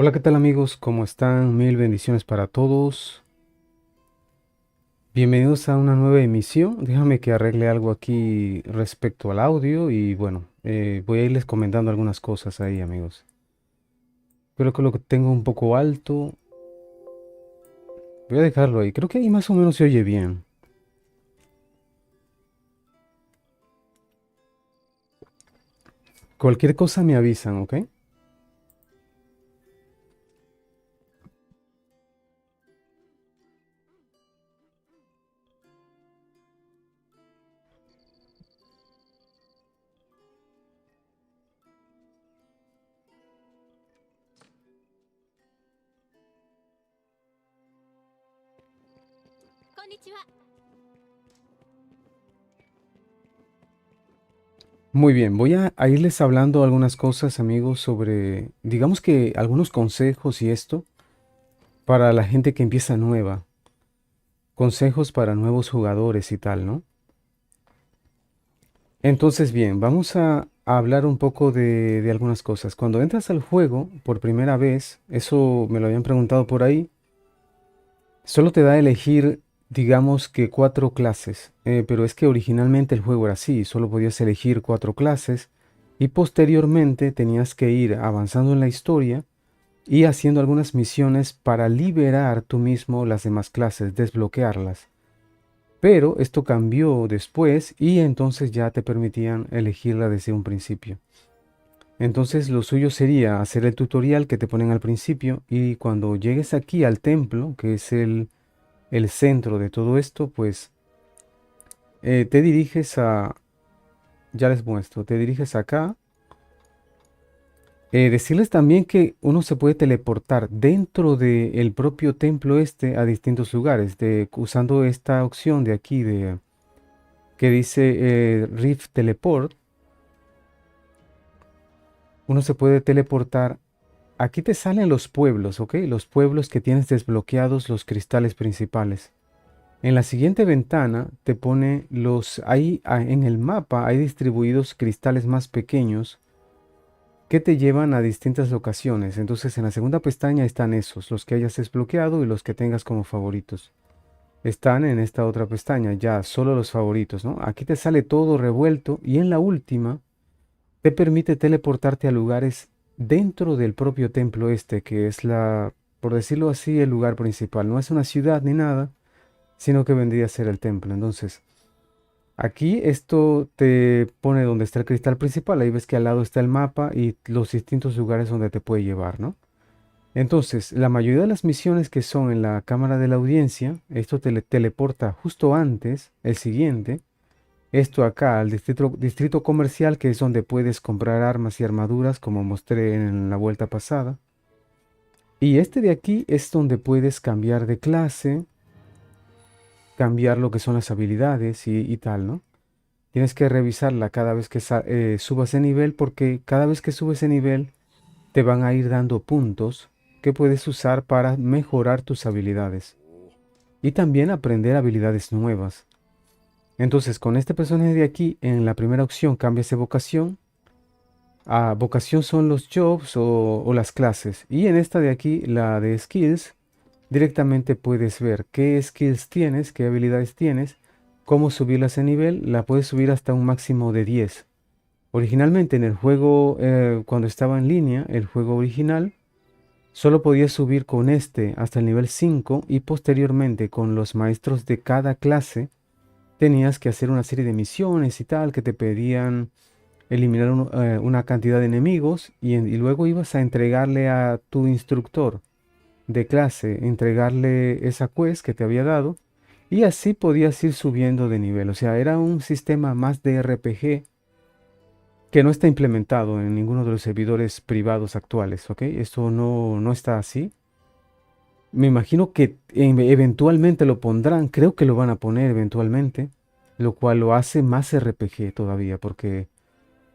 Hola, ¿qué tal amigos? ¿Cómo están? Mil bendiciones para todos. Bienvenidos a una nueva emisión. Déjame que arregle algo aquí respecto al audio y bueno, voy a irles comentando algunas cosas ahí, amigos. Creo que lo que tengo un poco alto. Voy a dejarlo ahí. Creo que ahí más o menos se oye bien. Cualquier cosa me avisan, ¿ok? Muy bien, voy a irles hablando algunas cosas, amigos, sobre, digamos que algunos consejos y esto para la gente que empieza nueva. Consejos para nuevos jugadores y tal, ¿no? Entonces, bien, vamos a hablar un poco de algunas cosas. Cuando entras al juego por primera vez, eso me lo habían preguntado por ahí, solo te da a elegir, digamos que cuatro clases, pero es que originalmente el juego era así, solo podías elegir cuatro clases y posteriormente tenías que ir avanzando en la historia y haciendo algunas misiones para liberar tú mismo las demás clases, desbloquearlas. Pero esto cambió después y entonces ya te permitían elegirla desde un principio. Entonces lo suyo sería hacer el tutorial que te ponen al principio y cuando llegues aquí al templo, que es el centro de todo esto, pues te diriges a, ya les muestro, te diriges acá. Decirles también que uno se puede teleportar dentro del propio templo este a distintos lugares, usando esta opción de aquí de, que dice Rift Teleport. Uno se puede teleportar. Aquí te salen los pueblos, ¿ok? Los pueblos que tienes desbloqueados, los cristales principales. En la siguiente ventana te pone ahí en el mapa hay distribuidos cristales más pequeños que te llevan a distintas locaciones. Entonces en la segunda pestaña están esos, los que hayas desbloqueado y los que tengas como favoritos. Están en esta otra pestaña, ya solo los favoritos, ¿no? Aquí te sale todo revuelto y en la última te permite teleportarte a lugares dentro del propio templo este, que es por decirlo así, el lugar principal. No es una ciudad ni nada, sino que vendría a ser el templo. Entonces, aquí esto te pone donde está el cristal principal. Ahí ves que al lado está el mapa y los distintos lugares donde te puede llevar, ¿no? Entonces, la mayoría de las misiones que son en la cámara de la audiencia, esto te teleporta justo antes, el siguiente. Esto acá, al distrito comercial, que es donde puedes comprar armas y armaduras, como mostré en la vuelta pasada. Y este de aquí es donde puedes cambiar de clase, cambiar lo que son las habilidades y tal, ¿no? Tienes que revisarla cada vez que subas de nivel, porque cada vez que subes de nivel te van a ir dando puntos que puedes usar para mejorar tus habilidades y también aprender habilidades nuevas. Entonces, con este personaje de aquí, en la primera opción cambias de vocación. A vocación son los jobs o las clases. Y en esta de aquí, la de skills, directamente puedes ver qué skills tienes, qué habilidades tienes, cómo subirlas de nivel. La puedes subir hasta un máximo de 10. Originalmente en el juego, cuando estaba en línea, el juego original, solo podías subir con este hasta el nivel 5 y posteriormente con los maestros de cada clase tenías que hacer una serie de misiones y tal que te pedían eliminar una cantidad de enemigos y luego ibas a entregarle a tu instructor de clase, entregarle esa quest que te había dado y así podías ir subiendo de nivel. O sea, era un sistema más de RPG que no está implementado en ninguno de los servidores privados actuales, ¿ok? Esto no está así. Me imagino que eventualmente lo pondrán, creo que lo van a poner eventualmente, lo cual lo hace más RPG todavía, porque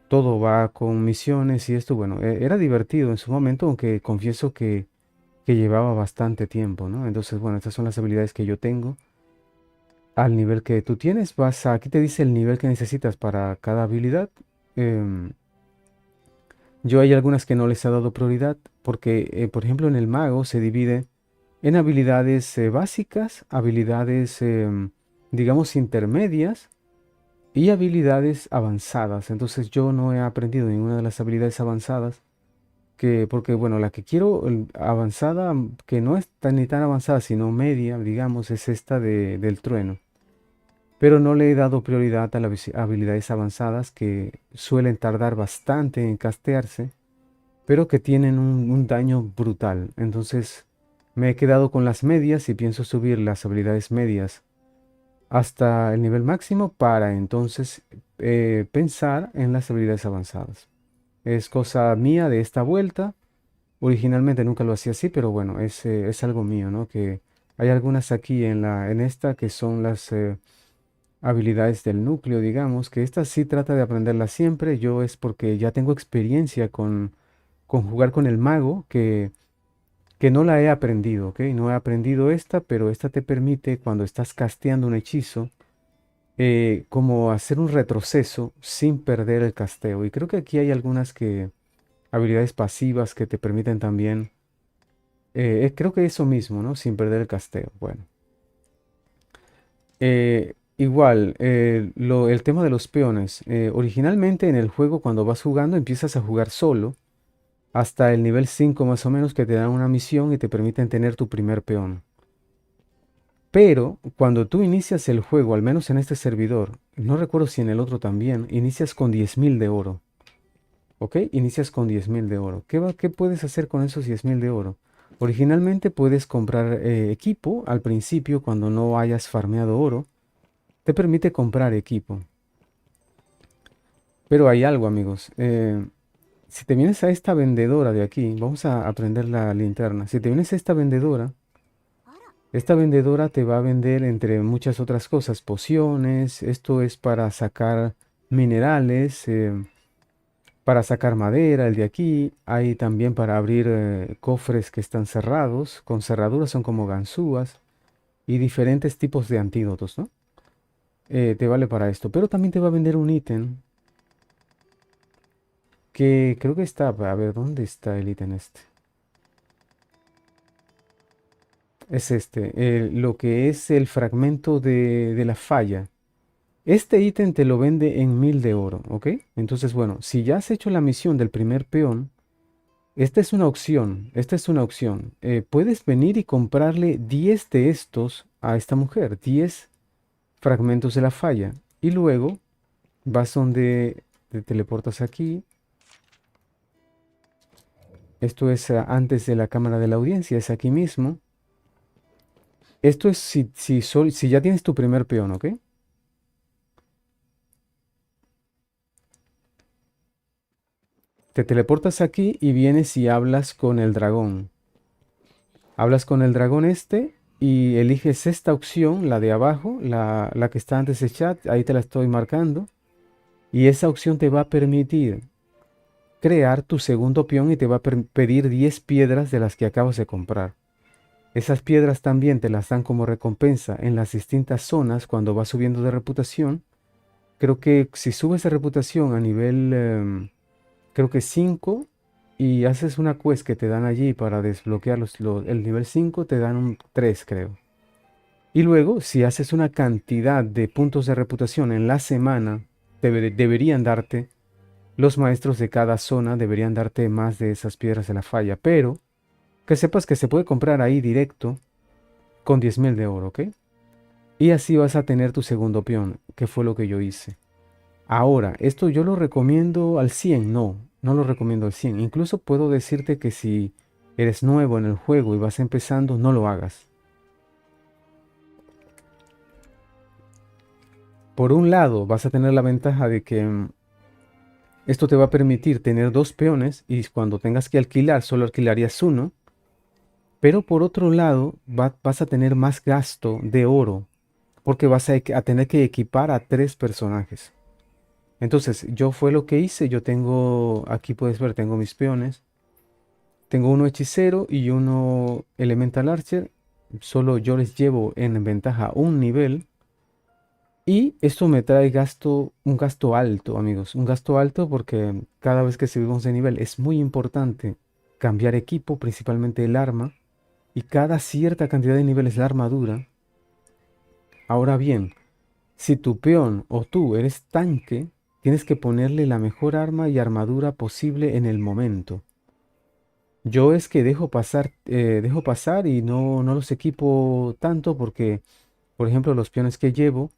todo va con misiones y esto, bueno, era divertido en su momento, aunque confieso que llevaba bastante tiempo, ¿no? Entonces, bueno, estas son las habilidades que yo tengo. Al nivel que tú tienes, aquí te dice el nivel que necesitas para cada habilidad. Em, yo hay algunas que no les he dado prioridad porque, por ejemplo, en el mago se divide en habilidades básicas, habilidades, digamos, intermedias y habilidades avanzadas. Entonces yo no he aprendido ninguna de las habilidades avanzadas, porque bueno, la que quiero avanzada, que no es ni tan avanzada, sino media, digamos, es esta del trueno. Pero no le he dado prioridad a las habilidades avanzadas que suelen tardar bastante en castearse, pero que tienen un daño brutal. Entonces me he quedado con las medias y pienso subir las habilidades medias hasta el nivel máximo para entonces pensar en las habilidades avanzadas. Es cosa mía de esta vuelta. Originalmente nunca lo hacía así, pero bueno, es algo mío, ¿no? Que hay algunas aquí en esta que son las habilidades del núcleo, digamos, que esta sí trata de aprenderlas siempre. Yo es porque ya tengo experiencia con jugar con el mago, que no la he aprendido, ¿ok? No he aprendido esta, pero esta te permite cuando estás casteando un hechizo, como hacer un retroceso sin perder el casteo. Y creo que aquí hay algunas habilidades pasivas que te permiten también, creo que eso mismo, ¿no? Sin perder el casteo. Bueno. Igual, el tema de los peones. Originalmente en el juego cuando vas jugando empiezas a jugar solo hasta el nivel 5 más o menos que te dan una misión y te permiten tener tu primer peón. Pero cuando tú inicias el juego, al menos en este servidor, no recuerdo si en el otro también, inicias con 10.000 de oro. ¿Ok? Inicias con 10.000 de oro. ¿Qué puedes hacer con esos 10.000 de oro? Originalmente puedes comprar equipo al principio cuando no hayas farmeado oro. Te permite comprar equipo. Pero hay algo, amigos. Si te vienes a esta vendedora de aquí, vamos a aprender la linterna. Si te vienes a esta vendedora te va a vender entre muchas otras cosas, pociones. Esto es para sacar minerales, para sacar madera, el de aquí. Hay también para abrir cofres que están cerrados, con cerraduras, son como ganzúas y diferentes tipos de antídotos, ¿no? Te vale para esto. Pero también te va a vender un ítem que creo que está, a ver, ¿dónde está el ítem este? Es este, lo que es el fragmento de la falla. Este ítem te lo vende en 1.000 de oro, ¿ok? Entonces, bueno, si ya has hecho la misión del primer peón, esta es una opción, esta es una opción. Puedes venir y comprarle 10 de estos a esta mujer, 10 fragmentos de la falla. Y luego vas donde te teleportas aquí. Esto es antes de la cámara de la audiencia, es aquí mismo. Esto es si ya tienes tu primer peón, ¿ok? Te teleportas aquí y vienes y hablas con el dragón. Hablas con el dragón este y eliges esta opción, la de abajo, la que está antes de chat, ahí te la estoy marcando. Y esa opción te va a permitir crear tu segundo peón y te va a pedir 10 piedras de las que acabas de comprar. Esas piedras también te las dan como recompensa en las distintas zonas cuando vas subiendo de reputación. Creo que si subes de reputación a nivel, creo que 5 y haces una quest que te dan allí para desbloquear el nivel 5 te dan un 3 creo. Y luego, si haces una cantidad de puntos de reputación en la semana, deberían darte, los maestros de cada zona deberían darte más de esas piedras de la falla. Pero que sepas que se puede comprar ahí directo con 10.000 de oro, ¿ok? Y así vas a tener tu segundo peón, que fue lo que yo hice. Ahora, ¿esto yo lo recomiendo al 100? No, no lo recomiendo al 100. Incluso puedo decirte que si eres nuevo en el juego y vas empezando, no lo hagas. Por un lado, vas a tener la ventaja de que esto te va a permitir tener dos peones y cuando tengas que alquilar, solo alquilarías uno. Pero por otro lado, vas a tener más gasto de oro porque vas a tener que equipar a tres personajes. Entonces, yo fue lo que hice. Yo tengo, aquí puedes ver, tengo mis peones. Tengo uno hechicero y uno elemental archer. Solo yo les llevo en ventaja un nivel. Y esto me trae un gasto alto, amigos. Un gasto alto porque cada vez que subimos de nivel es muy importante cambiar equipo, principalmente el arma, y cada cierta cantidad de niveles la armadura. Ahora bien, si tu peón o tú eres tanque, tienes que ponerle la mejor arma y armadura posible en el momento. Yo es que dejo pasar y no los equipo tanto porque, por ejemplo, los peones que llevo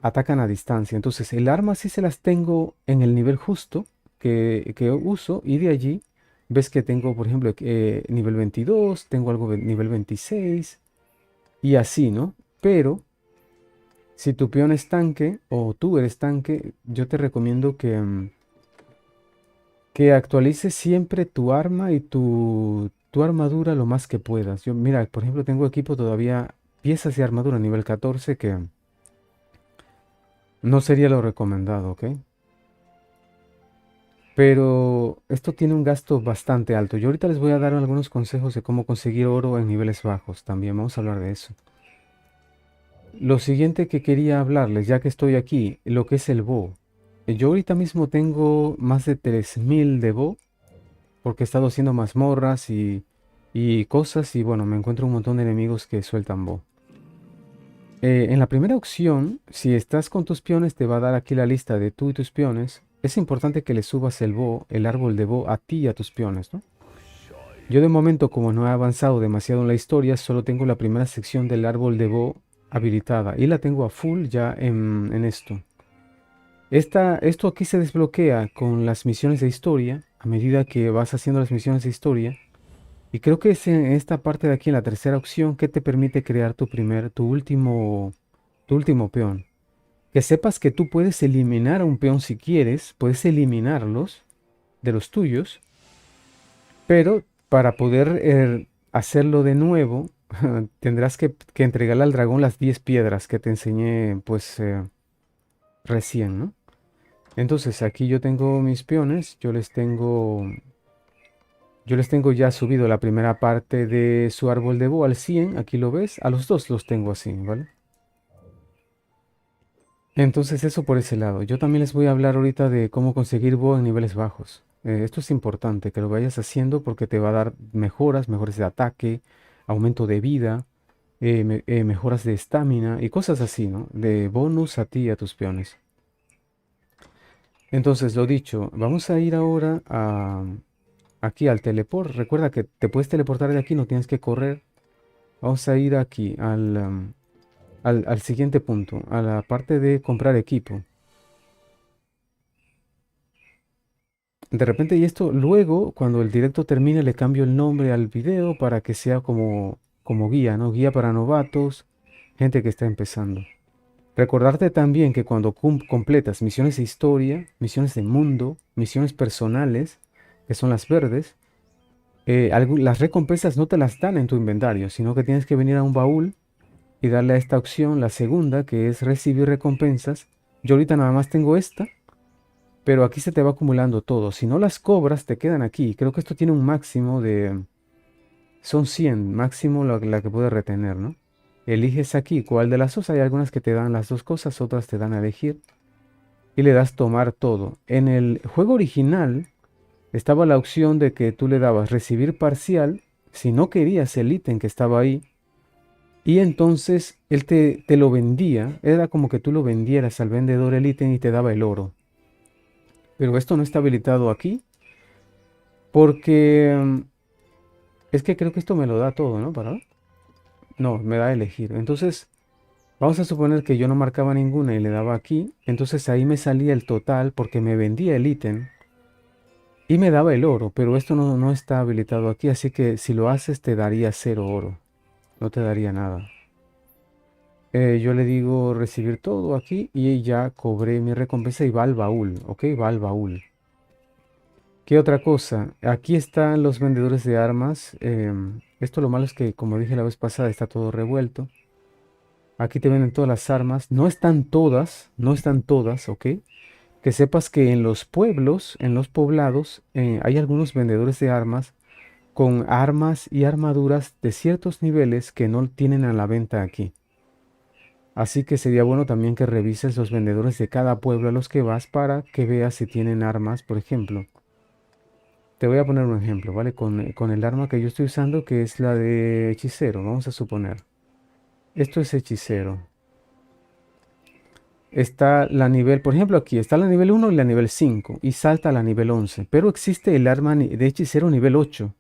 atacan a distancia. Entonces, el arma sí se las tengo en el nivel justo que uso y de allí ves que tengo, por ejemplo, nivel 22, tengo algo de nivel 26 y así, ¿no? Pero si tu peón es tanque o tú eres tanque, yo te recomiendo que actualices siempre tu arma y tu armadura lo más que puedas. Yo, mira, por ejemplo, tengo equipo todavía piezas de armadura nivel 14 que no sería lo recomendado, ¿ok? Pero esto tiene un gasto bastante alto. Yo ahorita les voy a dar algunos consejos de cómo conseguir oro en niveles bajos. También vamos a hablar de eso. Lo siguiente que quería hablarles, ya que estoy aquí, lo que es el bo. Yo ahorita mismo tengo más de 3000 de bo, porque he estado haciendo mazmorras y cosas, y bueno, me encuentro un montón de enemigos que sueltan bo. En la primera opción, si estás con tus peones, te va a dar aquí la lista de tú y tus peones. Es importante que le subas el bo, el árbol de bo, a ti y a tus peones, ¿no? Yo de momento, como no he avanzado demasiado en la historia, solo tengo la primera sección del árbol de bo habilitada y la tengo a full ya en esto. Esto aquí se desbloquea con las misiones de historia a medida que vas haciendo las misiones de historia. Y creo que es en esta parte de aquí, en la tercera opción, que te permite crear tu último peón. Que sepas que tú puedes eliminar a un peón si quieres, puedes eliminarlos de los tuyos, pero para poder hacerlo de nuevo, tendrás que entregarle al dragón las 10 piedras que te enseñé, pues, recién, ¿no? Entonces, aquí yo tengo mis peones, yo les tengo ya subido la primera parte de su árbol de Bo al 100, aquí lo ves, a los dos los tengo así, ¿vale? Entonces, eso por ese lado. Yo también les voy a hablar ahorita de cómo conseguir Bo en niveles bajos. Esto es importante que lo vayas haciendo porque te va a dar mejores de ataque, aumento de vida, mejoras de estamina y cosas así, ¿no? De bonus a ti y a tus peones. Entonces, lo dicho, vamos a ir ahora aquí al teleport. Recuerda que te puedes teleportar de aquí, no tienes que correr. Vamos a ir aquí al siguiente punto, a la parte de comprar equipo. De repente, y esto luego, cuando el directo termine, le cambio el nombre al video para que sea como guía, ¿no? Guía para novatos, gente que está empezando. Recordarte también que cuando completas misiones de historia, misiones de mundo, misiones personales, que son las verdes, las recompensas no te las dan en tu inventario, sino que tienes que venir a un baúl y darle a esta opción, la segunda, que es recibir recompensas. Yo ahorita nada más tengo esta, pero aquí se te va acumulando todo. Si no las cobras, te quedan aquí. Creo que esto tiene un máximo de... Son 100 máximo la que puedes retener, ¿no? Eliges aquí cuál de las dos. Hay algunas que te dan las dos cosas, otras te dan a elegir. Y le das tomar todo. En el juego original estaba la opción de que tú le dabas recibir parcial si no querías el ítem que estaba ahí. Y entonces él te lo vendía. Era como que tú lo vendieras al vendedor el ítem y te daba el oro. Pero esto no está habilitado aquí porque es que creo que esto me lo da todo, ¿no? ¿Para? No, me da a elegir. Entonces, vamos a suponer que yo no marcaba ninguna y le daba aquí. Entonces ahí me salía el total porque me vendía el ítem y me daba el oro. Pero esto no está habilitado aquí. Así que si lo haces te daría 0 oro. No te daría nada. Yo le digo recibir todo aquí y ya cobré mi recompensa y va al baúl. ¿Ok? Va al baúl. ¿Qué otra cosa? Aquí están los vendedores de armas. Esto lo malo es que, como dije la vez pasada, está todo revuelto. Aquí te venden todas las armas. No están todas, ¿ok? Que sepas que en los pueblos, en los poblados, hay algunos vendedores de armas con armas y armaduras de ciertos niveles que no tienen a la venta aquí. Así que sería bueno también que revises los vendedores de cada pueblo a los que vas para que veas si tienen armas, por ejemplo. Te voy a poner un ejemplo, ¿vale? Con el arma que yo estoy usando, que es la de hechicero, vamos a suponer. Esto es hechicero. Está la nivel, por ejemplo, aquí está la nivel 1 y la nivel 5 y salta a la nivel 11. Pero existe el arma de hechicero nivel 8,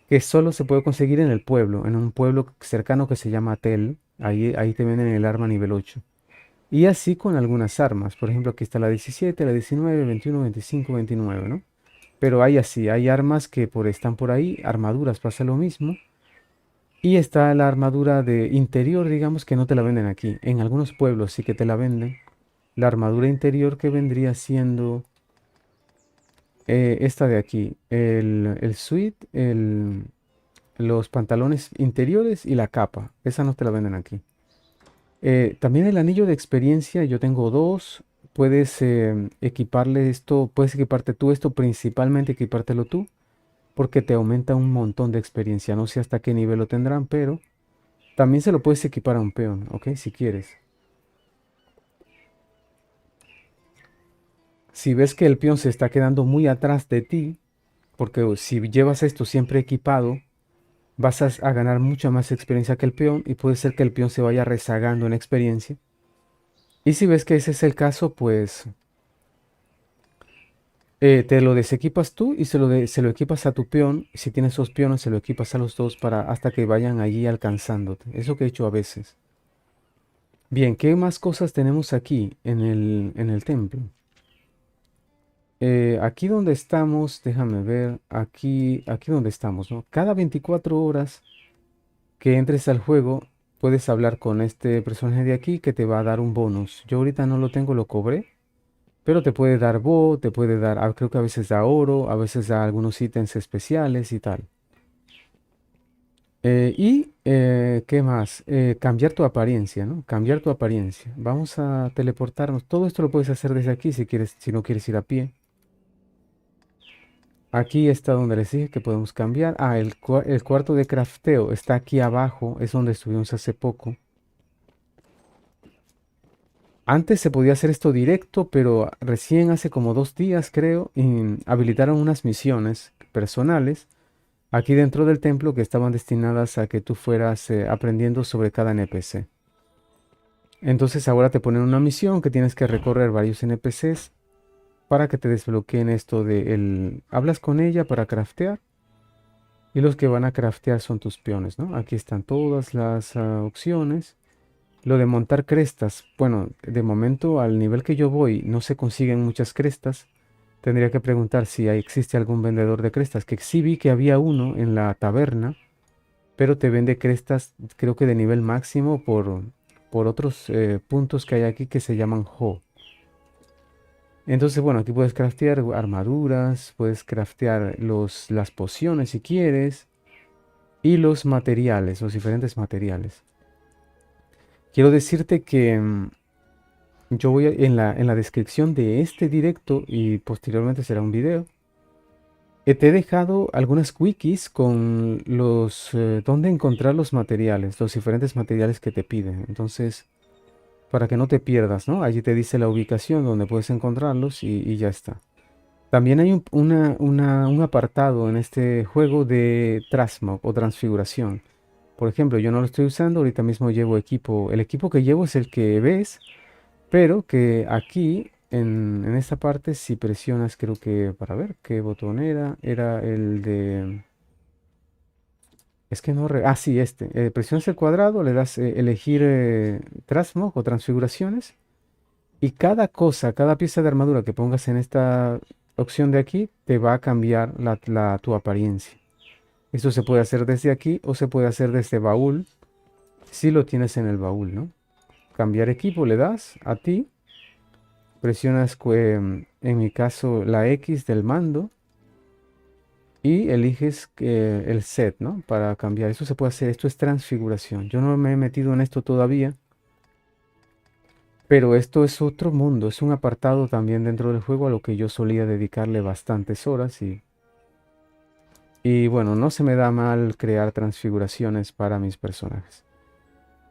que solo se puede conseguir en el pueblo, en un pueblo cercano que se llama Tel. Ahí te venden el arma nivel 8. Y así con algunas armas. Por ejemplo, aquí está la 17, la 19, 21, 25, 29, ¿no? Pero hay así, hay armas que están por ahí, armaduras pasa lo mismo. Y está la armadura de interior, digamos, que no te la venden aquí. En algunos pueblos sí que te la venden. La armadura interior que vendría siendo esta de aquí. El suite, los pantalones interiores y la capa. Esa no te la venden aquí. También el anillo de experiencia, yo tengo dos. Puedes equiparle esto, puedes equiparte tú esto, principalmente equipártelo tú, porque te aumenta un montón de experiencia. No sé hasta qué nivel lo tendrán, pero también se lo puedes equipar a un peón, ¿ok? Si quieres. Si ves que el peón se está quedando muy atrás de ti, porque si llevas esto siempre equipado, vas a ganar mucha más experiencia que el peón y puede ser que el peón se vaya rezagando en experiencia. Y si ves que ese es el caso, pues te lo desequipas tú y se lo equipas a tu peón. Si tienes dos peones, se lo equipas a los dos para hasta que vayan allí alcanzándote. Eso que he hecho a veces. Bien, ¿qué más cosas tenemos aquí en el templo? Aquí donde estamos, déjame ver, aquí donde estamos, ¿no? Cada 24 horas que entres al juego, puedes hablar con este personaje de aquí que te va a dar un bonus. Yo ahorita no lo tengo, lo cobré, pero te puede dar bo, te puede dar, creo que a veces da oro, a veces da algunos ítems especiales y tal. ¿Qué más? Cambiar tu apariencia, ¿no? Cambiar tu apariencia. Vamos a teleportarnos. Todo esto lo puedes hacer desde aquí si quieres, si no quieres ir a pie. Aquí está donde les dije que podemos cambiar. El cuarto de crafteo está aquí abajo, es donde estuvimos hace poco. Antes se podía hacer esto directo, pero recién hace como 2 días, creo, habilitaron unas misiones personales aquí dentro del templo que estaban destinadas a que tú fueras aprendiendo sobre cada NPC. Entonces ahora te ponen una misión que tienes que recorrer varios NPCs para que te desbloqueen esto de hablas con ella para craftear. Y los que van a craftear son tus peones, ¿no? Aquí están todas las opciones. Lo de montar crestas, bueno, de momento al nivel que yo voy no se consiguen muchas crestas. Tendría que preguntar si existe algún vendedor de crestas, que sí vi que había uno en la taberna, pero te vende crestas creo que de nivel máximo por otros puntos que hay aquí que se llaman Ho. Entonces, bueno, aquí puedes craftear armaduras, puedes craftear las pociones si quieres y los materiales, los diferentes materiales. Quiero decirte que yo voy en la descripción de este directo y posteriormente será un video. Te he dejado algunas wikis con dónde encontrar los materiales, los diferentes materiales que te piden. Entonces, para que no te pierdas, ¿no? Allí te dice la ubicación donde puedes encontrarlos y ya está. También hay un apartado en este juego de transmog o transfiguración. Por ejemplo, yo no lo estoy usando, ahorita mismo llevo equipo. El equipo que llevo es el que ves, pero que aquí en esta parte si presionas, creo que para ver qué botón era el de... Es que no... sí, este. Presionas el cuadrado, le das elegir transmog o transfiguraciones. Y cada cosa, cada pieza de armadura que pongas en esta opción de aquí, te va a cambiar tu apariencia. Esto se puede hacer desde aquí o se puede hacer desde baúl, si lo tienes en el baúl, ¿no? Cambiar equipo, le das a ti, presionas, en mi caso, la X del mando y eliges el set, ¿no? Para cambiar. Eso se puede hacer, esto es transfiguración. Yo no me he metido en esto todavía. Pero esto es otro mundo, es un apartado también dentro del juego a lo que yo solía dedicarle bastantes horas y bueno, no se me da mal crear transfiguraciones para mis personajes.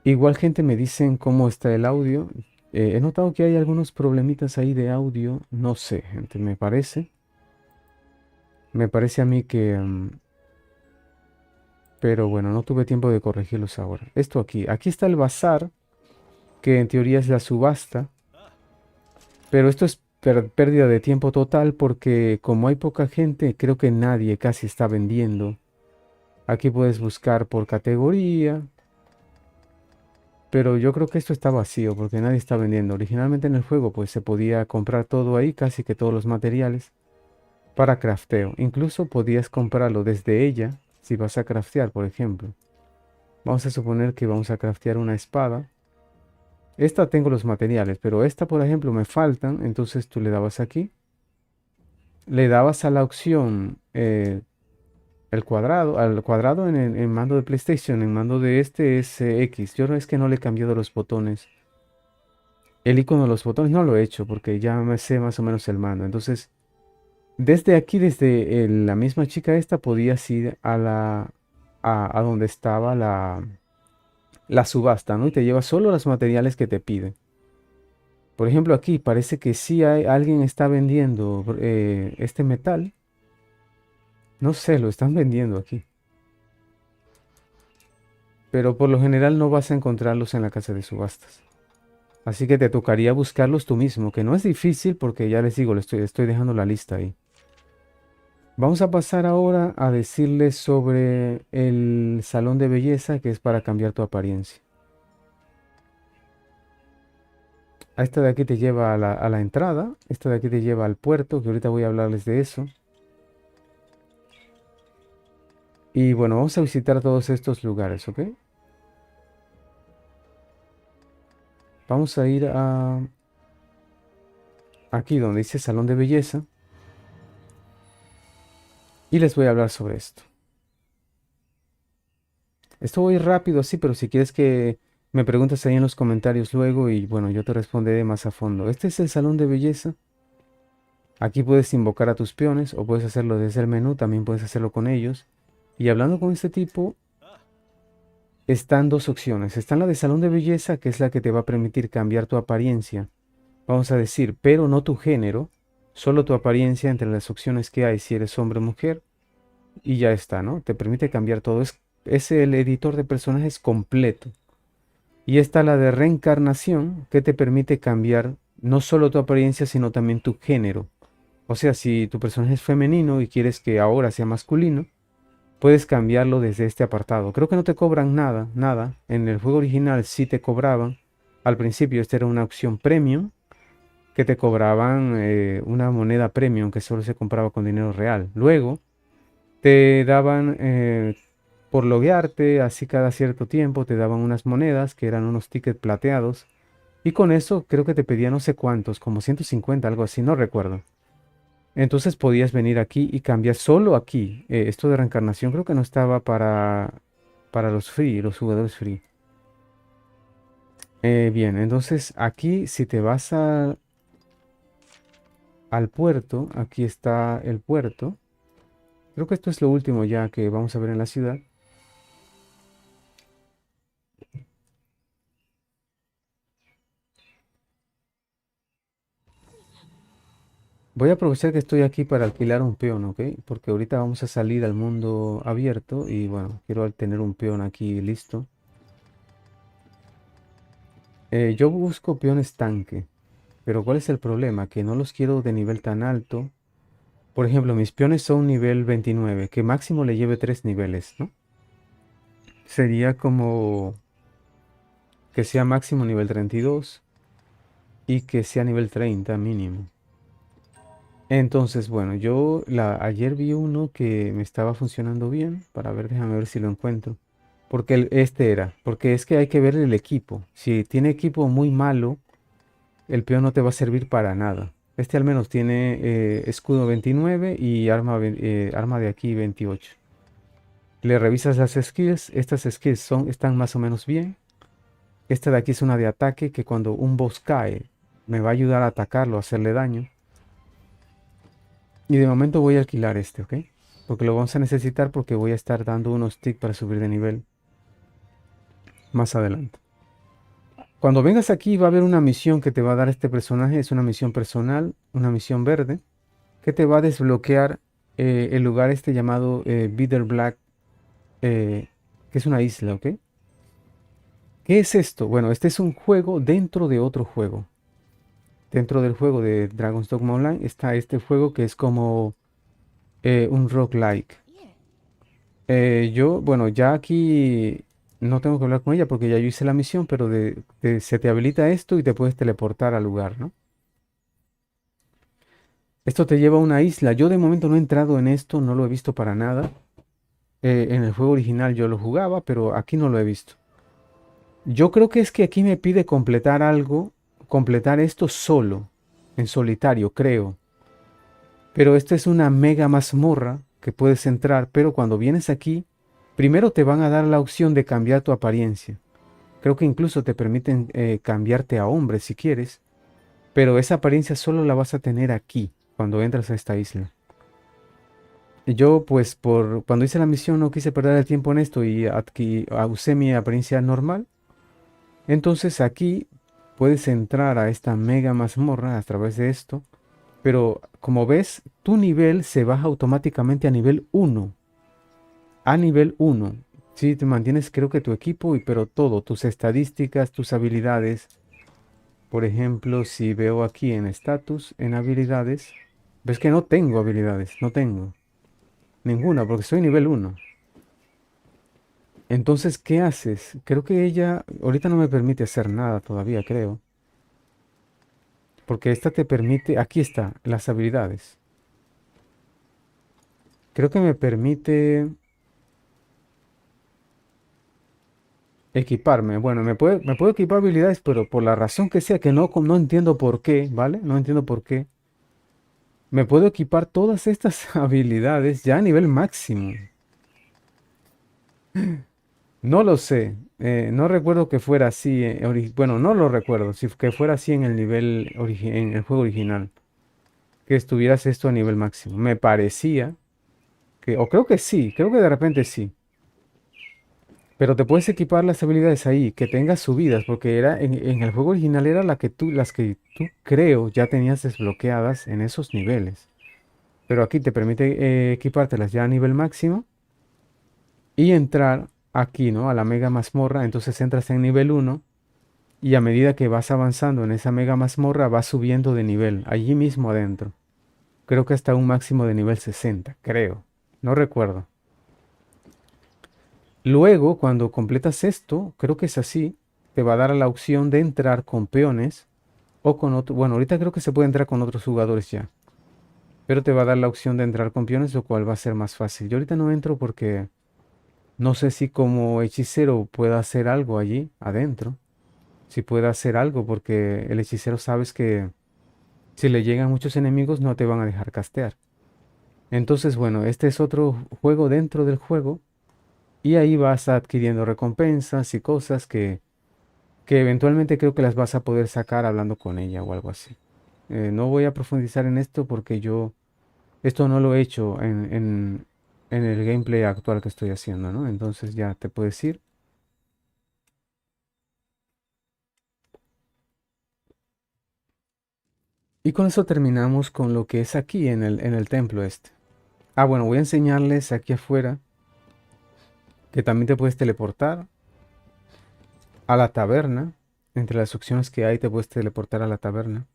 Igual gente me dicen cómo está el audio. He notado que hay algunos problemitas ahí de audio, no sé, gente, me parece. Me parece a mí que... pero bueno, no tuve tiempo de corregirlos ahora. Esto aquí. Aquí está el bazar, que en teoría es la subasta. Pero esto es pérdida de tiempo total porque como hay poca gente, creo que nadie casi está vendiendo. Aquí puedes buscar por categoría. Pero yo creo que esto está vacío porque nadie está vendiendo. Originalmente en el juego pues se podía comprar todo ahí, casi que todos los materiales para crafteo. Incluso podías comprarlo desde ella si vas a craftear, por ejemplo. Vamos a suponer que vamos a craftear una espada. Esta tengo los materiales, pero esta, por ejemplo, me faltan. Entonces tú le dabas aquí. Le dabas a la opción el cuadrado, al cuadrado en el mando de PlayStation. En mando de este es X. Yo no es que no le he cambiado los botones. El icono de los botones no lo he hecho porque ya me sé más o menos el mando. Entonces, desde aquí, desde la misma chica esta, podías ir a donde estaba la subasta, ¿no? Y te lleva solo los materiales que te piden. Por ejemplo, aquí parece que sí alguien está vendiendo este metal. No sé, lo están vendiendo aquí. Pero por lo general no vas a encontrarlos en la casa de subastas. Así que te tocaría buscarlos tú mismo, que no es difícil porque ya les digo, estoy dejando la lista ahí. Vamos a pasar ahora a decirles sobre el salón de belleza que es para cambiar tu apariencia. A esta de aquí te lleva a la entrada, esta de aquí te lleva al puerto, que ahorita voy a hablarles de eso. Y bueno, vamos a visitar todos estos lugares, ¿ok? Vamos a ir a aquí donde dice salón de belleza y les voy a hablar sobre esto. Esto voy rápido, sí, pero si quieres que me preguntes ahí en los comentarios luego y bueno, yo te responderé más a fondo. Este es el salón de belleza. Aquí puedes invocar a tus peones o puedes hacerlo desde el menú, también puedes hacerlo con ellos. Y hablando con este tipo, están dos opciones. Está la de salón de belleza, que es la que te va a permitir cambiar tu apariencia. Vamos a decir, pero no tu género, solo tu apariencia entre las opciones que hay si eres hombre o mujer. Y ya está, ¿no? Te permite cambiar todo. Es el editor de personajes completo. Y está la de reencarnación, que te permite cambiar no solo tu apariencia, sino también tu género. O sea, si tu personaje es femenino y quieres que ahora sea masculino, puedes cambiarlo desde este apartado. Creo que no te cobran nada, nada. En el juego original sí te cobraban. Al principio esta era una opción premium, que te cobraban una moneda premium que solo se compraba con dinero real. Luego te daban, por loguearte, así cada cierto tiempo, te daban unas monedas que eran unos tickets plateados. Y con eso creo que te pedían no sé cuántos, como 150, algo así, no recuerdo. Entonces podías venir aquí y cambiar solo aquí. Esto de reencarnación creo que no estaba para los free, los jugadores free. Bien, entonces aquí si te vas al puerto, aquí está el puerto. Creo que esto es lo último ya que vamos a ver en la ciudad. Voy a aprovechar que estoy aquí para alquilar un peón, ¿ok? Porque ahorita vamos a salir al mundo abierto y bueno, quiero tener un peón aquí listo. Yo busco peones tanque, pero ¿cuál es el problema? Que no los quiero de nivel tan alto. Por ejemplo, mis peones son nivel 29, que máximo le lleve 3 niveles, ¿no? Sería como que sea máximo nivel 32 y que sea nivel 30 mínimo. Entonces, bueno, ayer vi uno que me estaba funcionando bien. Para ver, déjame ver si lo encuentro. Porque porque es que hay que ver el equipo. Si tiene equipo muy malo, el peón no te va a servir para nada. Este al menos tiene escudo 29 y arma de aquí 28. Le revisas las skills. Estas skills están más o menos bien. Esta de aquí es una de ataque que cuando un boss cae, me va a ayudar a atacarlo, a hacerle daño. Y de momento voy a alquilar este, ¿ok? Porque lo vamos a necesitar porque voy a estar dando unos tics para subir de nivel más adelante. Cuando vengas aquí va a haber una misión que te va a dar este personaje. Es una misión personal, una misión verde, que te va a desbloquear el lugar este llamado Bitter Black, que es una isla, ¿ok? ¿Qué es esto? Bueno, este es un juego dentro de otro juego. Dentro del juego de Dragon's Dogma Online está este juego que es como un roguelike. Bueno, ya aquí no tengo que hablar con ella porque ya yo hice la misión, pero se te habilita esto y te puedes teleportar al lugar, ¿no? Esto te lleva a una isla. Yo de momento no he entrado en esto, no lo he visto para nada. En el juego original yo lo jugaba, pero aquí no lo he visto. Yo creo que es que aquí me pide completar algo, completar esto solo, en solitario, creo. Pero esta es una mega mazmorra que puedes entrar, pero cuando vienes aquí, primero te van a dar la opción de cambiar tu apariencia. Creo que incluso te permiten cambiarte a hombre si quieres, pero esa apariencia solo la vas a tener aquí, cuando entras a esta isla. Yo, pues, cuando hice la misión no quise perder el tiempo en esto y usé mi apariencia normal. Entonces aquí puedes entrar a esta mega mazmorra a través de esto, pero como ves, tu nivel se baja automáticamente a nivel uno. A nivel uno. Sí, te mantienes creo que tu equipo, pero todo, tus estadísticas, tus habilidades. Por ejemplo, si veo aquí en status, en habilidades, ves que no tengo habilidades, no tengo ninguna porque soy nivel uno. Entonces, ¿qué haces? Creo que ella ahorita no me permite hacer nada todavía, creo. Porque esta te permite, aquí está, las habilidades. Creo que me permite equiparme. Bueno, me puedo equipar habilidades, pero por la razón que sea, que no entiendo por qué, ¿vale? No entiendo por qué. Me puedo equipar todas estas habilidades ya a nivel máximo. No lo sé. No recuerdo que fuera así. Bueno, no lo recuerdo. Si que fuera así en el nivel en el juego original. Que estuvieras esto a nivel máximo. Me parecía que, o creo que sí, creo que de repente sí. Pero te puedes equipar las habilidades ahí, que tengas subidas, porque era en el juego original era las que tú creo ya tenías desbloqueadas en esos niveles. Pero aquí te permite equipártelas ya a nivel máximo y entrar aquí, ¿no? A la mega mazmorra. Entonces entras en nivel uno y a medida que vas avanzando en esa mega mazmorra vas subiendo de nivel, allí mismo adentro. Creo que hasta un máximo de nivel 60, creo. No recuerdo. Luego, cuando completas esto, creo que es así, te va a dar la opción de entrar con peones o con otro. Bueno, ahorita creo que se puede entrar con otros jugadores ya, pero te va a dar la opción de entrar con peones, lo cual va a ser más fácil. Yo ahorita no entro porque no sé si como hechicero pueda hacer algo allí adentro. Si pueda hacer algo, porque el hechicero sabes que si le llegan muchos enemigos no te van a dejar castear. Entonces, bueno, este es otro juego dentro del juego y ahí vas adquiriendo recompensas y cosas que eventualmente creo que las vas a poder sacar hablando con ella o algo así. No voy a profundizar en esto porque yo esto no lo he hecho en el gameplay actual que estoy haciendo, ¿no? Entonces ya te puedes ir. Y con eso terminamos con lo que es aquí en el templo este. Ah, bueno, voy a enseñarles aquí afuera que también te puedes teleportar a la taberna. Entre las opciones que hay te puedes teleportar a la taberna.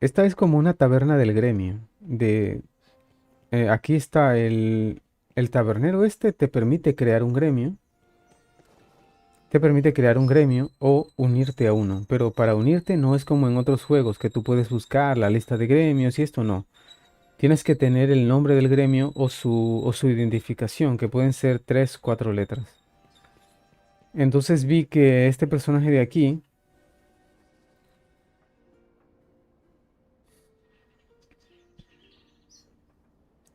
Esta es como una taberna del gremio. Aquí está el tabernero este, te permite crear un gremio. Te permite crear un gremio o unirte a uno. Pero para unirte no es como en otros juegos que tú puedes buscar la lista de gremios y esto no. Tienes que tener el nombre del gremio o su identificación, que pueden ser 3, 4 letras. Entonces vi que este personaje de aquí,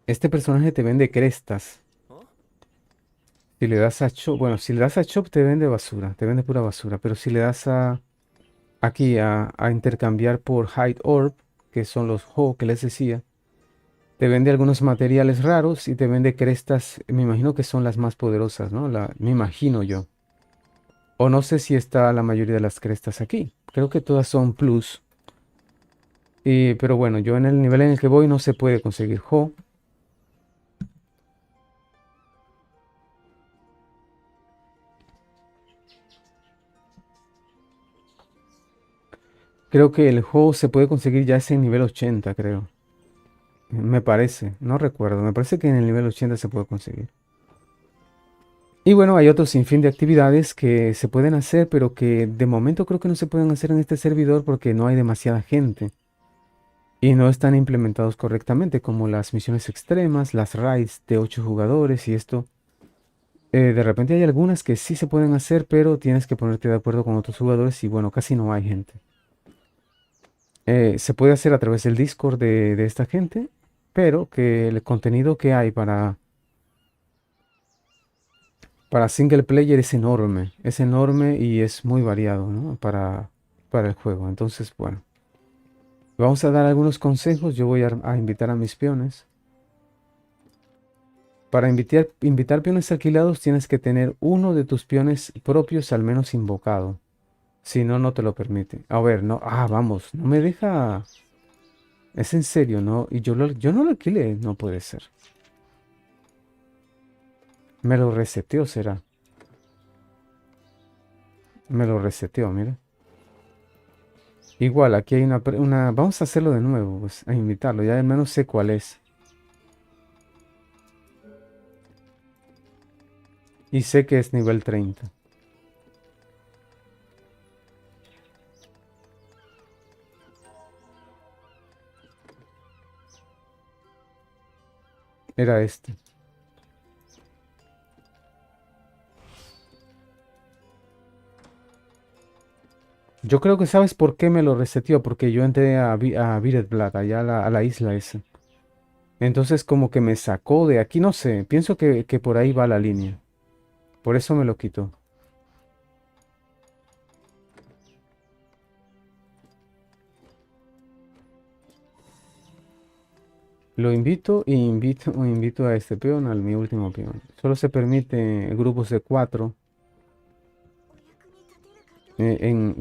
este personaje te vende crestas. Si le das a Chop, bueno, si le das a Chop te vende basura, te vende pura basura. Pero si le das aquí a intercambiar por Hide Orb, que son los Ho que les decía, te vende algunos materiales raros y te vende crestas, me imagino que son las más poderosas, ¿no? Me imagino yo. O no sé si está la mayoría de las crestas aquí. Creo que todas son plus. Pero bueno, yo en el nivel en el que voy no se puede conseguir Ho. Creo que el Ho se puede conseguir ya es en nivel 80, creo. Me parece, no recuerdo. Me parece que en el nivel 80 se puede conseguir. Y bueno, hay otro sinfín de actividades que se pueden hacer, pero que de momento creo que no se pueden hacer en este servidor porque no hay demasiada gente. Y no están implementados correctamente, como las misiones extremas, las raids de 8 jugadores y esto. De repente hay algunas que sí se pueden hacer, pero tienes que ponerte de acuerdo con otros jugadores y bueno, casi no hay gente. Se puede hacer a través del Discord de esta gente, pero que el contenido que hay para single player es enorme y es muy variado, ¿no? Para el juego. Entonces, bueno, vamos a dar algunos consejos. Yo voy a invitar a mis peones. Para invitar peones alquilados tienes que tener uno de tus peones propios al menos invocado. Si no, no te lo permite. A ver, no. Ah, vamos, no me deja. Es en serio, ¿no? Y yo no lo alquilé. No puede ser. Me lo reseteó, será. Me lo reseteó, mira. Igual, aquí hay una. Vamos a hacerlo de nuevo, pues, a invitarlo. Ya al menos sé cuál es. Y sé que es nivel 30. Era este. Yo creo que sabes por qué me lo reseteó. Porque yo entré a Viretblad, allá a la isla esa. Entonces como que me sacó de aquí, no sé. Pienso que por ahí va la línea. Por eso me lo quitó. Lo invito e invito a este peón, al mi último peón. Solo se permite grupos de 4.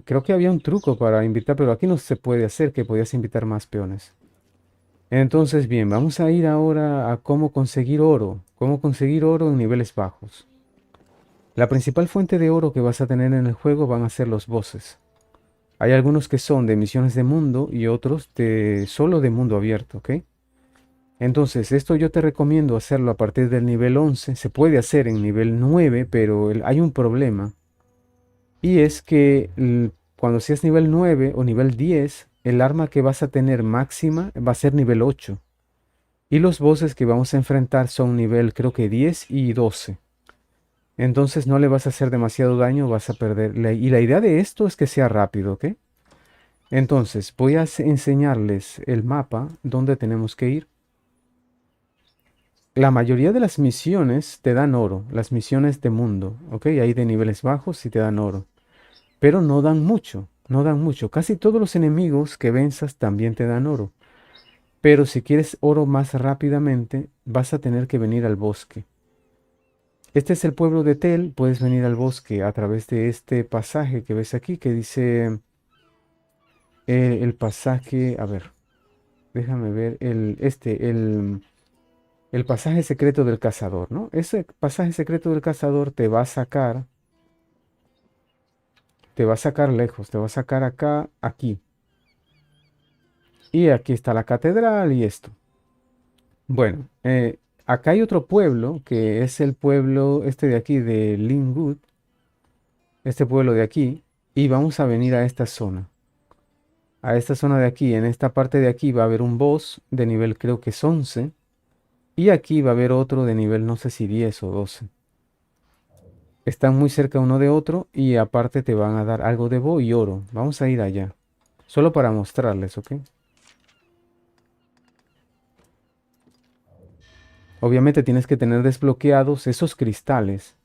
Creo que había un truco para invitar, pero aquí no se puede hacer, que podías invitar más peones. Entonces, bien, vamos a ir ahora a cómo conseguir oro. Cómo conseguir oro en niveles bajos. La principal fuente de oro que vas a tener en el juego van a ser los bosses. Hay algunos que son de misiones de mundo y otros de solo de mundo abierto, ¿ok? Entonces, esto yo te recomiendo hacerlo a partir del nivel 11. Se puede hacer en nivel 9, pero hay un problema. Y es que cuando seas nivel 9 o nivel 10, el arma que vas a tener máxima va a ser nivel 8. Y los bosses que vamos a enfrentar son nivel creo que 10 y 12. Entonces no le vas a hacer demasiado daño, vas a perder. Y la idea de esto es que sea rápido, ¿ok? Entonces voy a enseñarles el mapa donde tenemos que ir. La mayoría de las misiones te dan oro, las misiones de mundo, ¿ok? Hay de niveles bajos y te dan oro. Pero no dan mucho, no dan mucho. Casi todos los enemigos que venzas también te dan oro. Pero si quieres oro más rápidamente, vas a tener que venir al bosque. Este es el pueblo de Tel, puedes venir al bosque a través de este pasaje que ves aquí, que dice el pasaje, a ver, déjame ver, el pasaje secreto del cazador, ¿no? Ese pasaje secreto del cazador te va a sacar lejos, te va a sacar acá, aquí. Y aquí está la catedral y esto. Bueno, acá hay otro pueblo que es el pueblo este de aquí de Linwood, este pueblo de aquí, y vamos a venir a esta zona. A esta zona de aquí, en esta parte de aquí va a haber un boss de nivel creo que es 11, y aquí va a haber otro de nivel no sé si 10 o 12. Están muy cerca uno de otro y aparte te van a dar algo de bo y oro. Vamos a ir allá, solo para mostrarles, ¿ok? Obviamente tienes que tener desbloqueados esos cristales.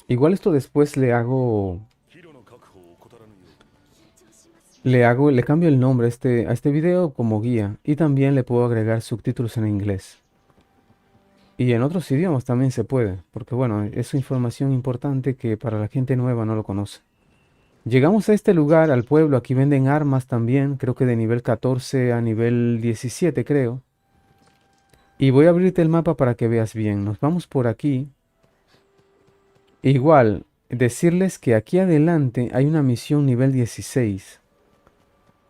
Igual esto después le hago. ヒロの確保を怠らぬよう。le cambio el nombre a este video como guía y también le puedo agregar subtítulos en inglés. Y en otros idiomas también se puede, porque bueno, es información importante que para la gente nueva no lo conoce. Llegamos a este lugar, al pueblo, aquí venden armas también, creo que de nivel 14 a nivel 17 creo. Y voy a abrirte el mapa para que veas bien. Nos vamos por aquí. Igual, decirles que aquí adelante hay una misión nivel 16,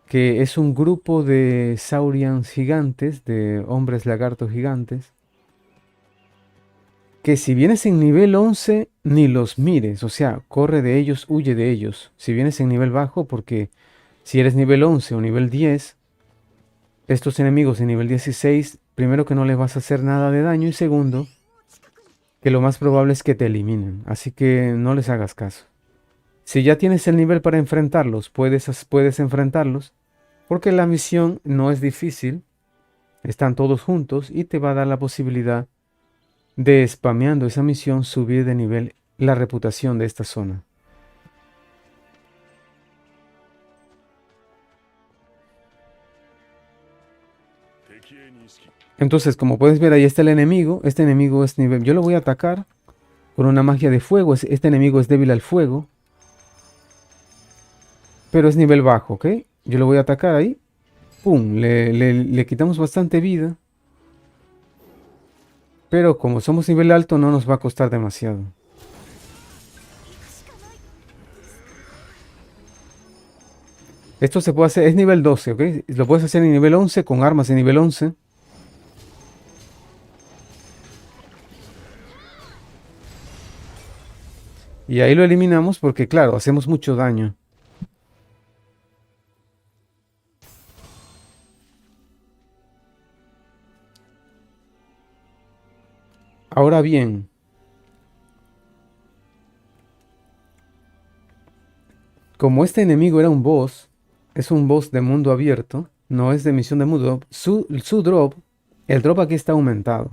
que es un grupo de saurians gigantes, de hombres lagartos gigantes, que si vienes en nivel 11, ni los mires, o sea, corre de ellos, huye de ellos. Si vienes en nivel bajo, porque si eres nivel 11 o nivel 10, estos enemigos en nivel 16, primero que no les vas a hacer nada de daño y segundo, que lo más probable es que te eliminen, así que no les hagas caso. Si ya tienes el nivel para enfrentarlos, puedes enfrentarlos, porque la misión no es difícil, están todos juntos y te va a dar la posibilidad de, spameando esa misión, subir de nivel la reputación de esta zona. Entonces, como puedes ver, ahí está el enemigo. Este enemigo es nivel... Yo lo voy a atacar con una magia de fuego. Este enemigo es débil al fuego, pero es nivel bajo, ¿ok? Yo lo voy a atacar ahí. ¡Pum! Le quitamos bastante vida. Pero como somos nivel alto, no nos va a costar demasiado. Esto se puede hacer, es nivel 12, ¿ok? Lo puedes hacer en nivel 11 con armas en nivel 11. Y ahí lo eliminamos porque, claro, hacemos mucho daño. Ahora bien, como este enemigo era un boss, es un boss de mundo abierto, no es de misión de mundo, su drop, el drop aquí está aumentado.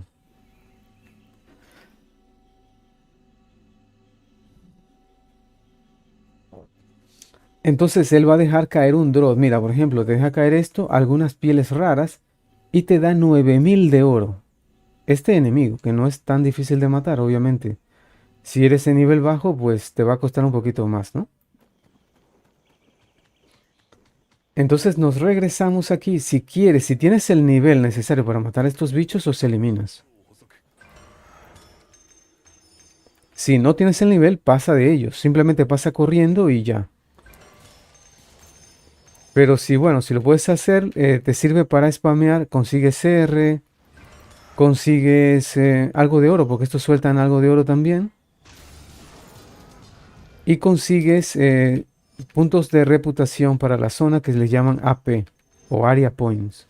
Entonces él va a dejar caer un drop. Mira, por ejemplo, te deja caer esto, algunas pieles raras, y te da 9000 de oro. Este enemigo, que no es tan difícil de matar, obviamente. Si eres de nivel bajo, pues te va a costar un poquito más, ¿no? Entonces nos regresamos aquí. Si quieres, si tienes el nivel necesario para matar a estos bichos, los eliminas. Si no tienes el nivel, pasa de ellos. Simplemente pasa corriendo y ya. Pero si, bueno, si lo puedes hacer, te sirve para spamear, consigues CR, consigues algo de oro, porque estos sueltan algo de oro también. Y consigues puntos de reputación para la zona que les llaman AP o Area Points.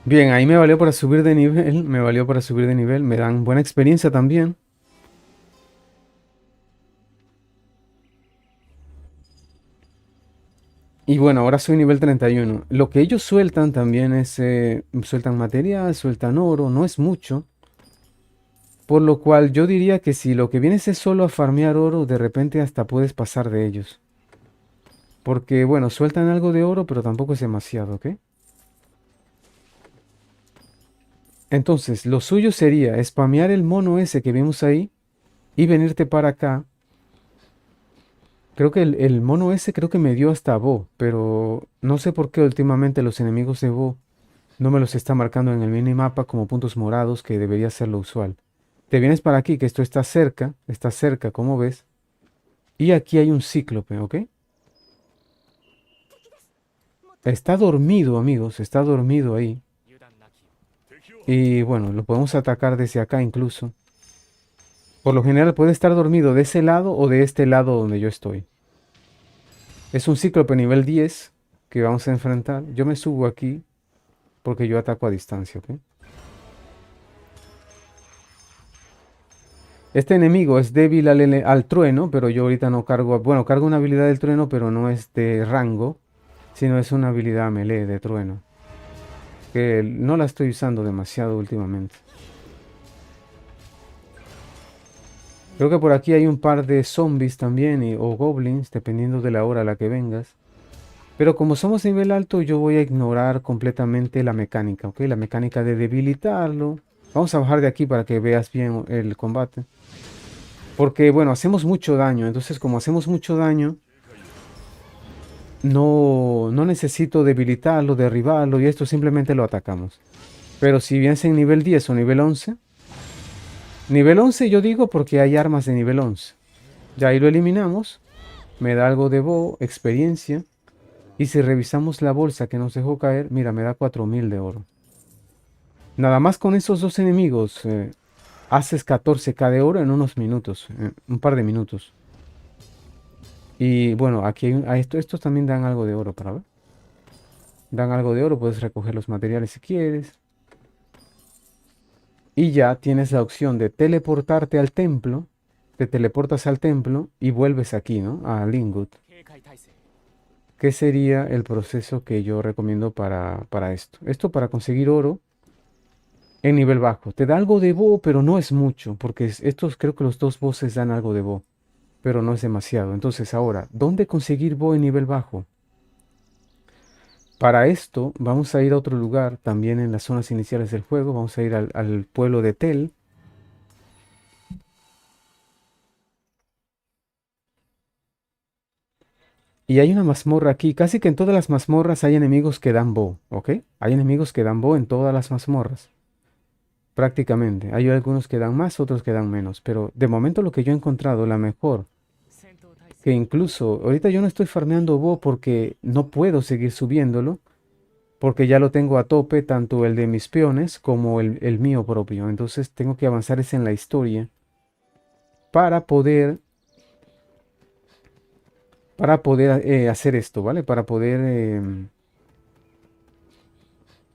Bien, ahí me valió para subir de nivel, me valió para subir de nivel, me dan buena experiencia también. Y bueno, ahora soy nivel 31. Lo que ellos sueltan también es, sueltan material, sueltan oro, no es mucho. Por lo cual yo diría que si lo que vienes es solo a farmear oro, de repente hasta puedes pasar de ellos. Porque bueno, sueltan algo de oro, pero tampoco es demasiado, ¿ok? Entonces, lo suyo sería spamear el mono ese que vimos ahí y venirte para acá. Creo que el mono ese creo que me dio hasta Bo, pero no sé por qué últimamente los enemigos de Bo no me los está marcando en el minimapa como puntos morados, que debería ser lo usual. Te vienes para aquí, que esto está cerca, como ves. Y aquí hay un cíclope, ¿ok? Está dormido, amigos, está dormido ahí. Y bueno, lo podemos atacar desde acá incluso. Por lo general puede estar dormido de ese lado o de este lado donde yo estoy. Es un cíclope nivel 10 que vamos a enfrentar. Yo me subo aquí porque yo ataco a distancia, ¿ok? Este enemigo es débil al trueno, pero yo ahorita no cargo... Bueno, cargo una habilidad del trueno, pero no es de rango, sino es una habilidad melee de trueno, que no la estoy usando demasiado últimamente. Creo que por aquí hay un par de zombies también o goblins, dependiendo de la hora a la que vengas. Pero como somos nivel alto, yo voy a ignorar completamente la mecánica, ¿ok? La mecánica de debilitarlo. Vamos a bajar de aquí para que veas bien el combate. Porque, bueno, hacemos mucho daño. Entonces, como hacemos mucho daño, no necesito debilitarlo, derribarlo y esto simplemente lo atacamos. Pero si vienes en nivel 10 o nivel 11 yo digo porque hay armas de nivel 11. Ya ahí lo eliminamos. Me da algo de experiencia. Y si revisamos la bolsa que nos dejó caer, mira, me da 4000 de oro. Nada más con esos dos enemigos haces 14k de oro en unos minutos, un par de minutos. Y bueno, aquí estos también dan algo de oro, para ver. Dan algo de oro, puedes recoger los materiales si quieres. Y ya tienes la opción de teleportarte al templo. Te teleportas al templo y vuelves aquí, ¿no? A Lingut. ¿Qué sería el proceso que yo recomiendo para esto? Esto para conseguir oro en nivel bajo. Te da algo de bo, pero no es mucho, porque estos creo que los dos bosses dan algo de bo, pero no es demasiado. Entonces ahora, ¿dónde conseguir bo en nivel bajo? Para esto vamos a ir a otro lugar, también en las zonas iniciales del juego. Vamos a ir al pueblo de Tel. Y hay una mazmorra aquí. Casi que en todas las mazmorras hay enemigos que dan bo, ¿ok? Hay enemigos que dan bo en todas las mazmorras. Prácticamente. Hay algunos que dan más, otros que dan menos. Pero de momento lo que yo he encontrado, la mejor, que incluso ahorita yo no estoy farmeando bo porque no puedo seguir subiéndolo, porque ya lo tengo a tope, tanto el de mis peones como el mío propio. Entonces tengo que avanzar es en la historia para poder, hacer esto, ¿vale? Para poder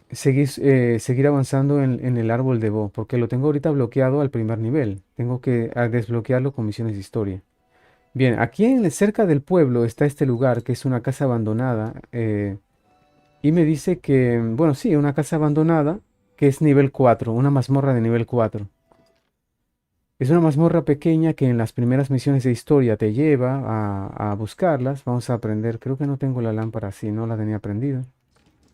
seguir avanzando en el árbol de bo, porque lo tengo ahorita bloqueado al primer nivel. Tengo que desbloquearlo con misiones de historia. Bien, aquí cerca del pueblo está este lugar que es una casa abandonada. Y me dice que, bueno, sí, una casa abandonada que es nivel 4, una mazmorra de nivel 4. Es una mazmorra pequeña que en las primeras misiones de historia te lleva a buscarlas. Vamos a aprender, creo que no tengo la lámpara así, no la tenía prendida.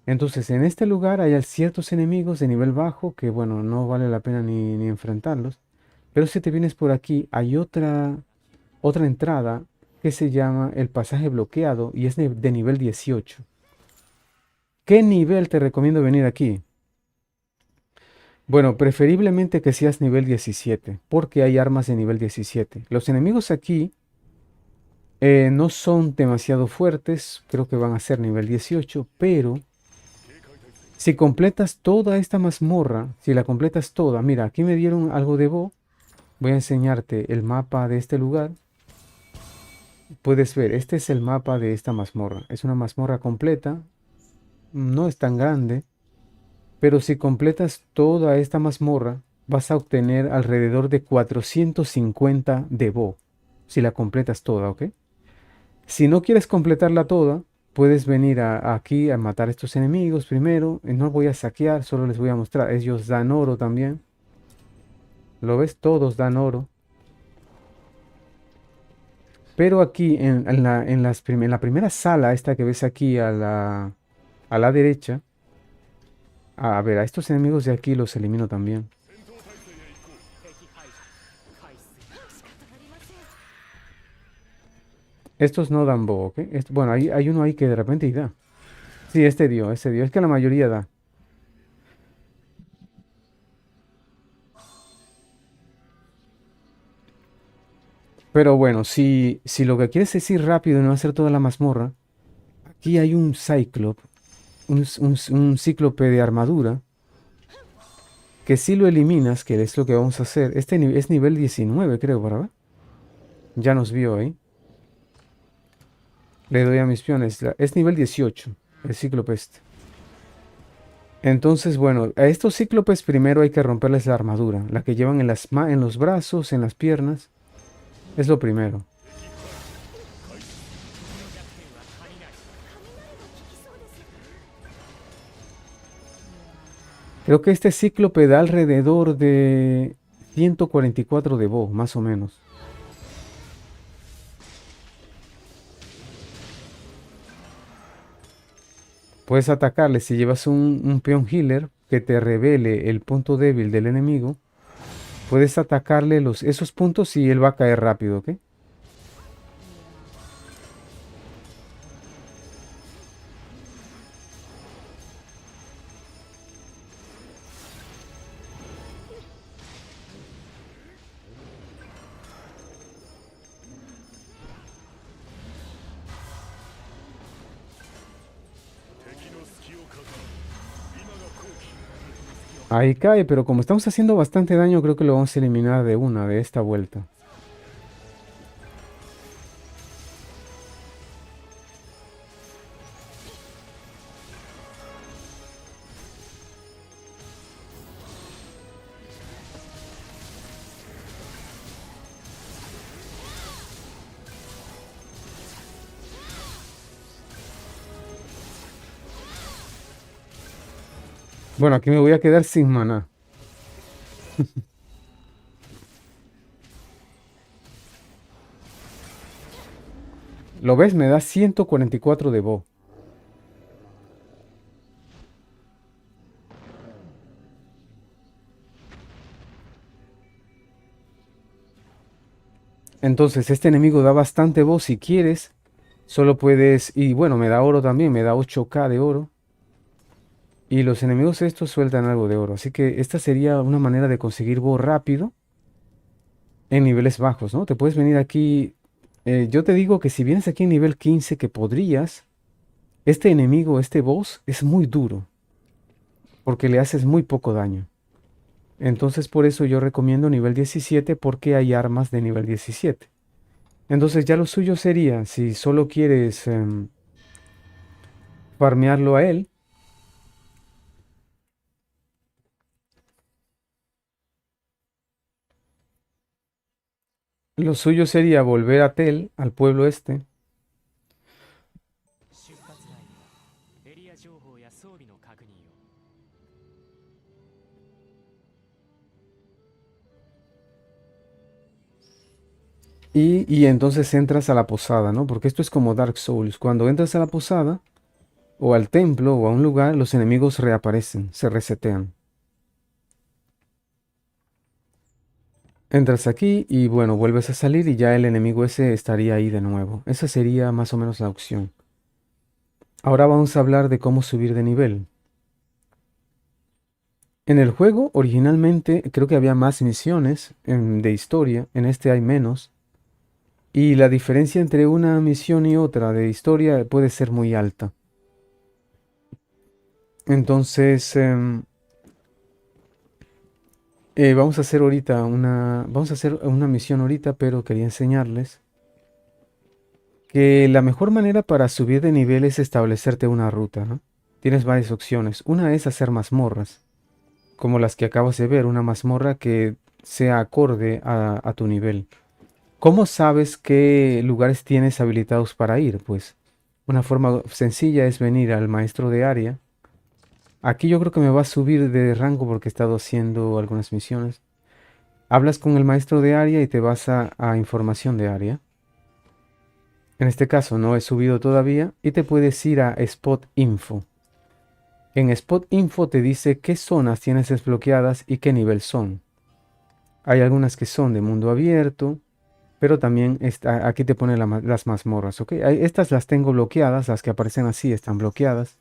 Entonces, en este lugar hay ciertos enemigos de nivel bajo que, bueno, no vale la pena ni enfrentarlos. Pero si te vienes por aquí, hay otra entrada que se llama el pasaje bloqueado y es de nivel 18. ¿Qué nivel te recomiendo venir aquí? Bueno, preferiblemente que seas nivel 17, porque hay armas de nivel 17. Los enemigos aquí no son demasiado fuertes, creo que van a ser nivel 18, pero si completas toda esta mazmorra, si la completas toda, mira, aquí me dieron algo de bo, voy a enseñarte el mapa de este lugar. Puedes ver, este es el mapa de esta mazmorra. Es una mazmorra completa, no es tan grande. Pero si completas toda esta mazmorra, vas a obtener alrededor de 450 de Bo. Si la completas toda, ¿ok? Si no quieres completarla toda, puedes venir aquí a matar a estos enemigos primero. No voy a saquear, solo les voy a mostrar. Ellos dan oro también. ¿Lo ves? Todos dan oro. Pero aquí en la primera sala, esta que ves aquí a la derecha, a ver, a estos enemigos de aquí los elimino también. Estos no dan bo, ¿ok? Bueno, hay uno ahí que de repente y da. Sí, este dio, este dio. Es que la mayoría da. Pero bueno, si lo que quieres es ir rápido y no hacer toda la mazmorra, aquí hay un Cyclop, un cíclope de armadura, que si lo eliminas, que es lo que vamos a hacer, este es nivel 19, creo, ¿verdad? Ya nos vio ahí. Le doy a mis peones. Es nivel 18, el cíclope este. Entonces, bueno, a estos cíclopes primero hay que romperles la armadura, la que llevan en los brazos, en las piernas. Es lo primero. Creo que este cíclope da alrededor de 144 de Bo, más o menos. Puedes atacarle si llevas un peón healer que te revele el punto débil del enemigo. Puedes atacarle esos puntos y él va a caer rápido, ¿ok? Ahí cae, pero como estamos haciendo bastante daño, creo que lo vamos a eliminar de una, de esta vuelta. Bueno, aquí me voy a quedar sin maná. ¿Lo ves? Me da 144 de Bo. Entonces, este enemigo da bastante Bo. Si quieres, solo puedes... Y bueno, me da oro también, me da 8k de oro. Y los enemigos estos sueltan algo de oro. Así que esta sería una manera de conseguir Bo rápido en niveles bajos, ¿no? Te puedes venir aquí... yo te digo que si vienes aquí en nivel 15, que podrías... Este enemigo, este boss, es muy duro. Porque le haces muy poco daño. Entonces por eso yo recomiendo nivel 17 porque hay armas de nivel 17. Entonces ya lo suyo sería, si solo quieres farmearlo a él, lo suyo sería volver a Tel, al pueblo este, y entonces entras a la posada, ¿no? Porque esto es como Dark Souls. Cuando entras a la posada, o al templo, o a un lugar, los enemigos reaparecen, se resetean. Entras aquí y bueno, vuelves a salir y ya el enemigo ese estaría ahí de nuevo. Esa sería más o menos la opción. Ahora vamos a hablar de cómo subir de nivel. En el juego originalmente creo que había más misiones de historia, en este hay menos. Y la diferencia entre una misión y otra de historia puede ser muy alta. Entonces, vamos a hacer una misión ahorita, pero quería enseñarles que la mejor manera para subir de nivel es establecerte una ruta, ¿no? Tienes varias opciones. Una es hacer mazmorras, como las que acabas de ver, una mazmorra que sea acorde a tu nivel. ¿Cómo sabes qué lugares tienes habilitados para ir? Pues una forma sencilla es venir al maestro de área. Aquí yo creo que me va a subir de rango porque he estado haciendo algunas misiones. Hablas con el maestro de área y te vas a información de área. En este caso no he subido todavía y te puedes ir a Spot Info. En Spot Info te dice qué zonas tienes desbloqueadas y qué nivel son. Hay algunas que son de mundo abierto, pero también aquí te pone las mazmorras, ¿ok? Estas las tengo bloqueadas, las que aparecen así están bloqueadas.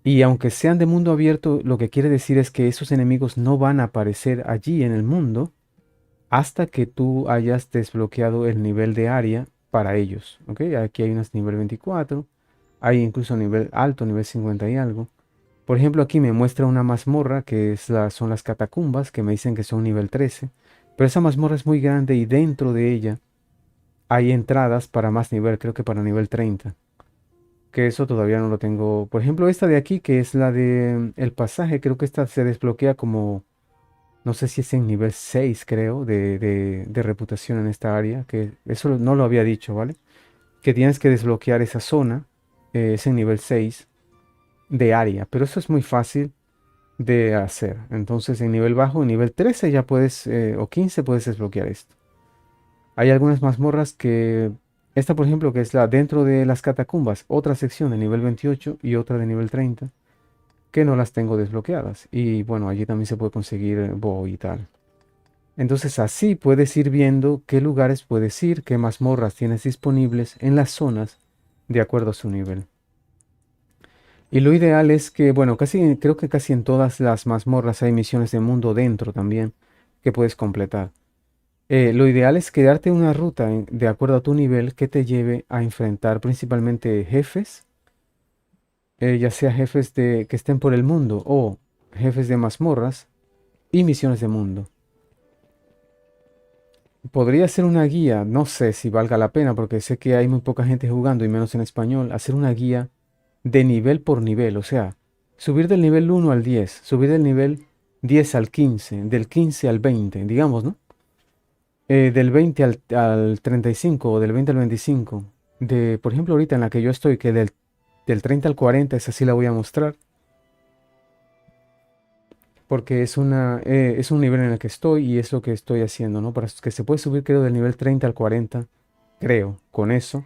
Y aunque sean de mundo abierto, lo que quiere decir es que esos enemigos no van a aparecer allí en el mundo hasta que tú hayas desbloqueado el nivel de área para ellos, ¿ok? Aquí hay unas nivel 24, hay incluso nivel alto, nivel 50 y algo. Por ejemplo, aquí me muestra una mazmorra que son las catacumbas, que me dicen que son nivel 13. Pero esa mazmorra es muy grande y dentro de ella hay entradas para más nivel, creo que para nivel 30. Que eso todavía no lo tengo. Por ejemplo, esta de aquí, que es la de el pasaje, creo que esta se desbloquea como, no sé si es en nivel 6 creo, de reputación en esta área, que eso no lo había dicho, ¿vale? Que tienes que desbloquear esa zona, es en nivel 6 de área, pero eso es muy fácil de hacer. Entonces, en nivel bajo, en nivel 13 ya puedes, o 15 puedes desbloquear esto. Hay algunas mazmorras que, esta por ejemplo, que es la dentro de las catacumbas, otra sección de nivel 28 y otra de nivel 30, que no las tengo desbloqueadas. Y bueno, allí también se puede conseguir bow y tal. Entonces así puedes ir viendo qué lugares puedes ir, qué mazmorras tienes disponibles en las zonas de acuerdo a su nivel. Y lo ideal es que, bueno, creo que casi en todas las mazmorras hay misiones de mundo dentro también que puedes completar. Lo ideal es crearte una ruta de acuerdo a tu nivel que te lleve a enfrentar principalmente jefes, ya sea jefes que estén por el mundo o jefes de mazmorras y misiones de mundo. Podría ser una guía, no sé si valga la pena porque sé que hay muy poca gente jugando y menos en español, hacer una guía de nivel por nivel, o sea, subir del nivel 1 al 10, subir del nivel 10 al 15, del 15 al 20, digamos, ¿no? Del 20 al 35 o del 20 al 25. Por ejemplo, ahorita en la que yo estoy, que del 30 al 40, esa sí la voy a mostrar, porque es un nivel en el que estoy y es lo que estoy haciendo, ¿no? Para que se puede subir, creo, del nivel 30 al 40, creo, con eso.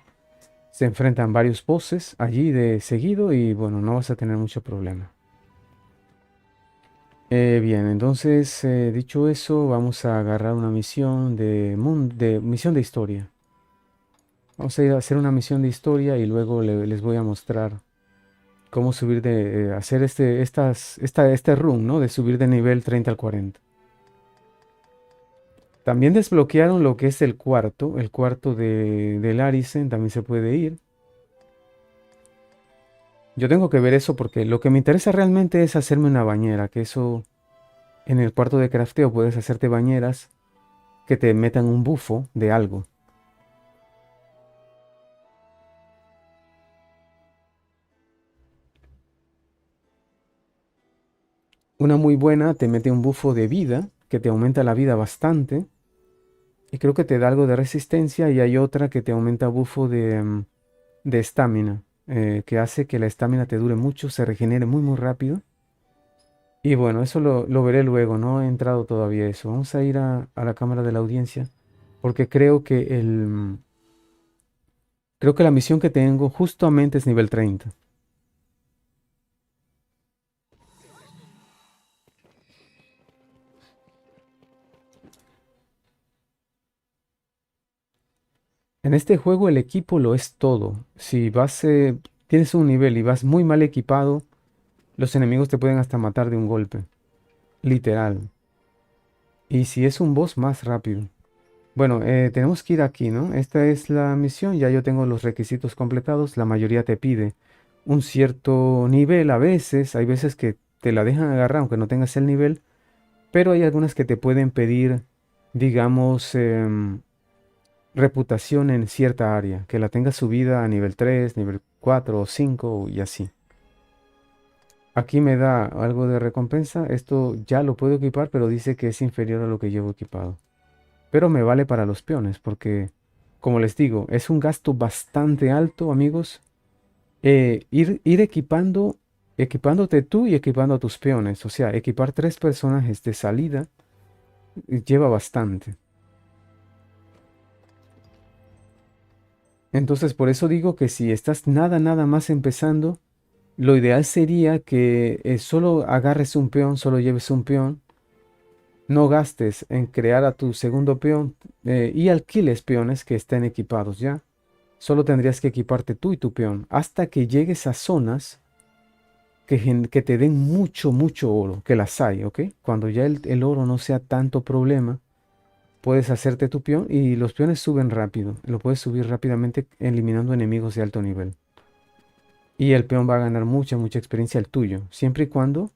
Se enfrentan varios bosses allí de seguido y bueno, no vas a tener mucho problema. Bien, entonces, dicho eso, vamos a agarrar una misión misión de historia. Vamos a ir a hacer una misión de historia y luego les voy a mostrar cómo subir hacer este run, ¿no? De subir de nivel 30 al 40. También desbloquearon lo que es el cuarto de Larisen, también se puede ir. Yo tengo que ver eso porque lo que me interesa realmente es hacerme una bañera, que eso en el cuarto de crafteo puedes hacerte bañeras que te metan un bufo de algo. Una muy buena te mete un bufo de vida, que te aumenta la vida bastante. Y creo que te da algo de resistencia. Y hay otra que te aumenta bufo de estamina, que hace que la estamina te dure mucho, se regenere muy muy rápido. Y bueno, eso lo veré luego, no he entrado todavía a eso. Vamos a ir a la cámara de la audiencia, porque creo que la misión que tengo justamente es nivel 30. En este juego el equipo lo es todo. Si tienes un nivel y vas muy mal equipado, los enemigos te pueden hasta matar de un golpe. Literal. Y si es un boss, más rápido. Bueno, tenemos que ir aquí, ¿no? Esta es la misión. Ya yo tengo los requisitos completados. La mayoría te pide un cierto nivel a veces. Hay veces que te la dejan agarrar aunque no tengas el nivel. Pero hay algunas que te pueden pedir, digamos, reputación en cierta área, que la tengas subida a nivel 3 nivel 4 o 5 y así. Aquí me da algo de recompensa. Esto ya lo puedo equipar, pero dice que es inferior a lo que llevo equipado. Pero me vale para los peones, porque, como les digo, es un gasto bastante alto, amigos. Ir equipándote tú y equipando a tus peones. O sea, equipar 3 personajes de salida lleva bastante. Entonces, por eso digo que si estás nada más empezando, lo ideal sería que solo agarres un peón, solo lleves un peón, no gastes en crear a tu segundo peón y alquiles peones que estén equipados ya. Solo tendrías que equiparte tú y tu peón hasta que llegues a zonas que te den mucho oro, que las hay, ¿ok? Cuando ya el oro no sea tanto problema, puedes hacerte tu peón y los peones suben rápido. Lo puedes subir rápidamente eliminando enemigos de alto nivel. Y el peón va a ganar mucha, mucha experiencia el tuyo. Siempre y cuando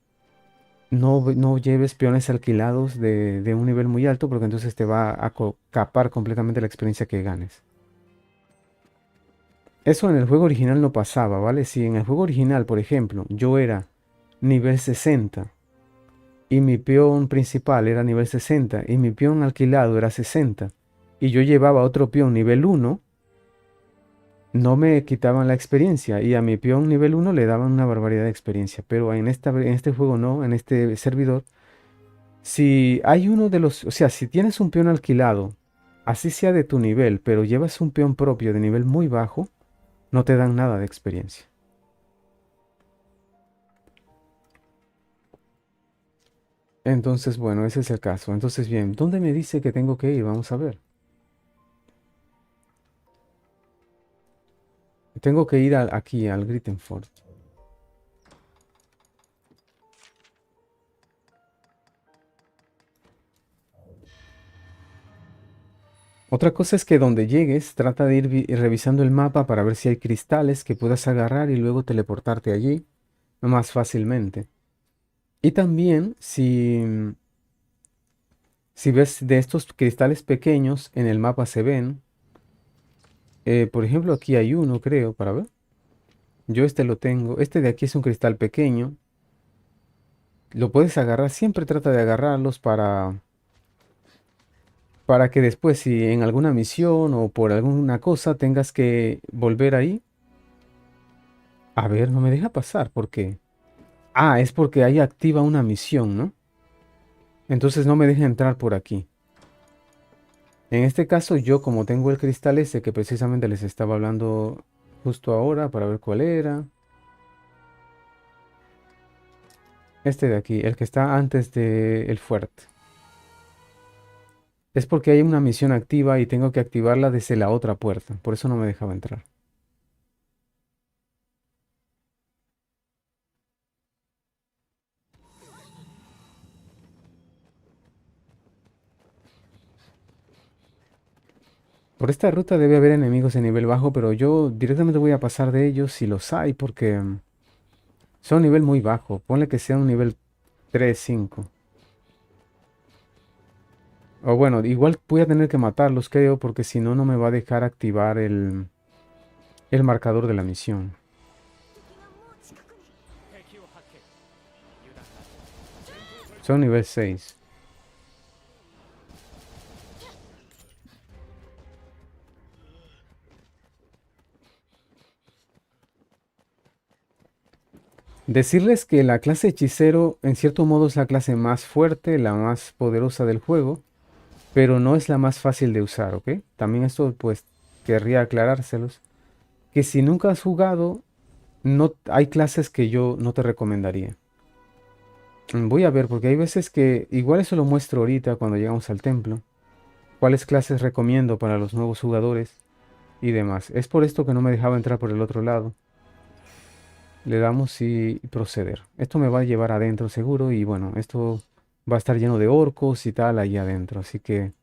no lleves peones alquilados de un nivel muy alto, porque entonces te va a capar completamente la experiencia que ganes. Eso en el juego original no pasaba, ¿vale? Si en el juego original, por ejemplo, yo era nivel 60 y mi peón principal era nivel 60 y mi peón alquilado era 60 y yo llevaba otro peón nivel 1, no me quitaban la experiencia y a mi peón nivel 1 le daban una barbaridad de experiencia, pero en este juego no, en este servidor, si hay uno de los, o sea, si tienes un peón alquilado, así sea de tu nivel, pero llevas un peón propio de nivel muy bajo, no te dan nada de experiencia. Entonces, bueno, ese es el caso. Entonces, bien, ¿dónde me dice que tengo que ir? Vamos a ver. Tengo que ir aquí, al Grittenford. Otra cosa es que donde llegues, trata de ir revisando el mapa para ver si hay cristales que puedas agarrar y luego teleportarte allí más fácilmente. Y también, si ves de estos cristales pequeños, en el mapa se ven. Por ejemplo, aquí hay uno, creo, para ver. Yo este lo tengo. Este de aquí es un cristal pequeño. Lo puedes agarrar. Siempre trata de agarrarlos para que después, si en alguna misión o por alguna cosa tengas que volver ahí. A ver, no me deja pasar. ¿Por qué? Ah, es porque ahí activa una misión, ¿no? Entonces no me deja entrar por aquí. En este caso, yo como tengo el cristal ese que precisamente les estaba hablando justo ahora para ver cuál era. Este de aquí, el que está antes del fuerte. Es porque hay una misión activa y tengo que activarla desde la otra puerta. Por eso no me dejaba entrar. Por esta ruta debe haber enemigos de nivel bajo, pero yo directamente voy a pasar de ellos si los hay, porque son nivel muy bajo. Ponle que sea un nivel 3, 5. O bueno, igual voy a tener que matarlos, creo, porque si no, no me va a dejar activar el marcador de la misión. Son nivel 6. Decirles que la clase hechicero en cierto modo es la clase más fuerte, la más poderosa del juego, pero no es la más fácil de usar, ¿ok? También esto pues querría aclarárselos, que si nunca has jugado, no hay clases que yo no te recomendaría. Voy a ver, porque hay veces que igual eso lo muestro ahorita cuando llegamos al templo, cuáles clases recomiendo para los nuevos jugadores y demás. Es por esto que no me dejaba entrar por el otro lado. Le damos y proceder. Esto me va a llevar adentro seguro y bueno, esto va a estar lleno de orcos y tal ahí adentro. Así que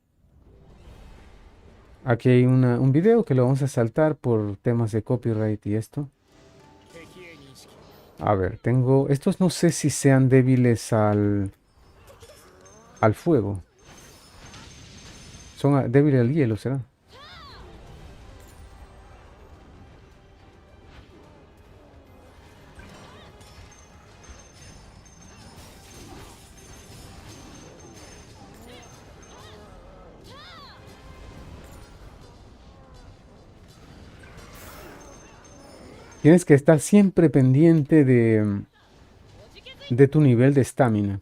aquí hay un video que lo vamos a saltar por temas de copyright y esto. A ver, tengo... Estos no sé si sean débiles al fuego. Son débiles al hielo, ¿será? Tienes que estar siempre pendiente de tu nivel de estamina.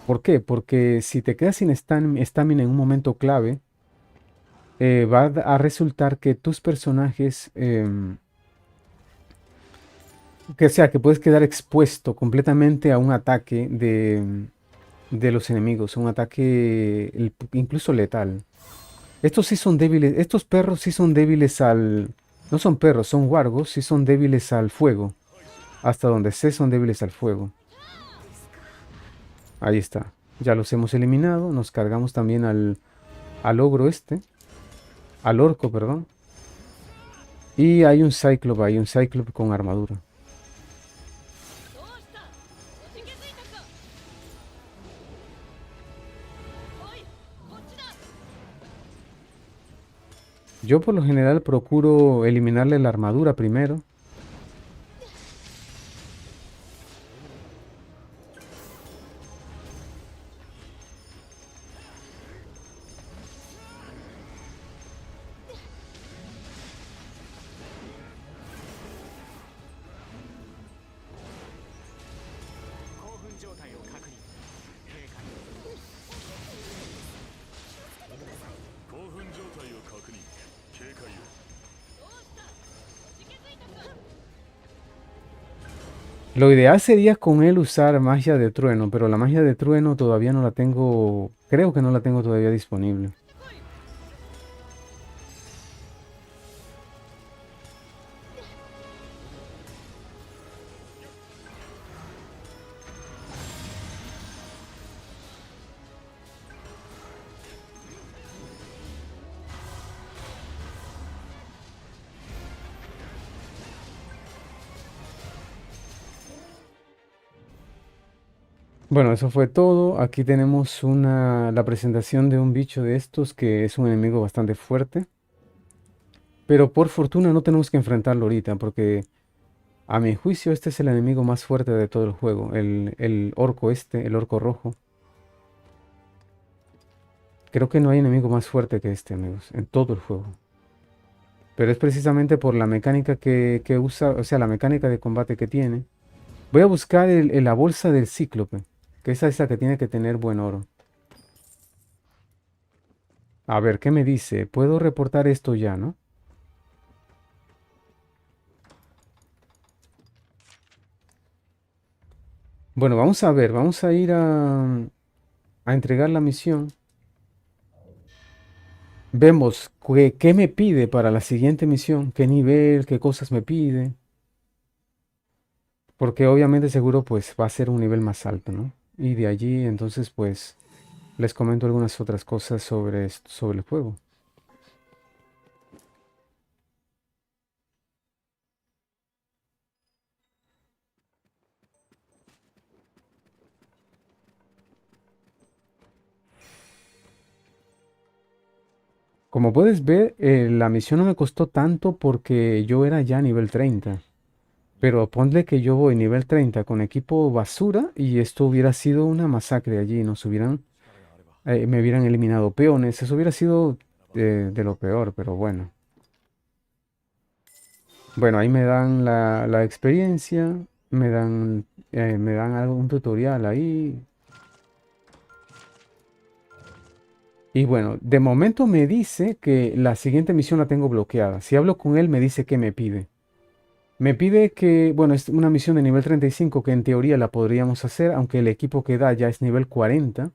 ¿Por qué? Porque si te quedas sin estamina en un momento clave, va a resultar que tus personajes, que sea, que puedes quedar expuesto completamente a un ataque de los enemigos, un ataque incluso letal. Estos sí son débiles, estos perros sí son débiles no son perros, son wargos, sí son débiles al fuego. Hasta donde sé son débiles al fuego. Ahí está. Ya los hemos eliminado. Nos cargamos también al ogro este. Al orco, perdón. Y hay un Cyclope con armadura. Yo por lo general procuro eliminarle la armadura primero. Lo ideal sería con él usar magia de trueno, pero la magia de trueno todavía no la tengo, creo que no la tengo todavía disponible. Bueno, eso fue todo. Aquí tenemos la presentación de un bicho de estos que es un enemigo bastante fuerte. Pero por fortuna no tenemos que enfrentarlo ahorita, porque a mi juicio este es el enemigo más fuerte de todo el juego. El orco el orco rojo. Creo que no hay enemigo más fuerte que este, amigos, en todo el juego. Pero es precisamente por la mecánica que usa, o sea, la mecánica de combate que tiene. Voy a buscar la bolsa del cíclope, que es esa que tiene que tener buen oro. A ver, ¿qué me dice? Puedo reportar esto ya, ¿no? Bueno, vamos a ver, vamos a ir a entregar la misión. Vemos qué me pide para la siguiente misión, qué nivel, qué cosas me pide. Porque obviamente seguro pues va a ser un nivel más alto, ¿no? Y de allí entonces pues les comento algunas otras cosas sobre el juego. Como puedes ver, la misión no me costó tanto porque yo era ya nivel 30. Pero ponle que yo voy nivel 30 con equipo basura y esto hubiera sido una masacre allí. Me hubieran eliminado peones. Eso hubiera sido de lo peor, pero bueno. Bueno, ahí me dan la experiencia, me dan un tutorial ahí. Y bueno, de momento me dice que la siguiente misión la tengo bloqueada. Si hablo con él, me dice que me pide. Me pide que, bueno, es una misión de nivel 35 que en teoría la podríamos hacer, aunque el equipo que da ya es nivel 40.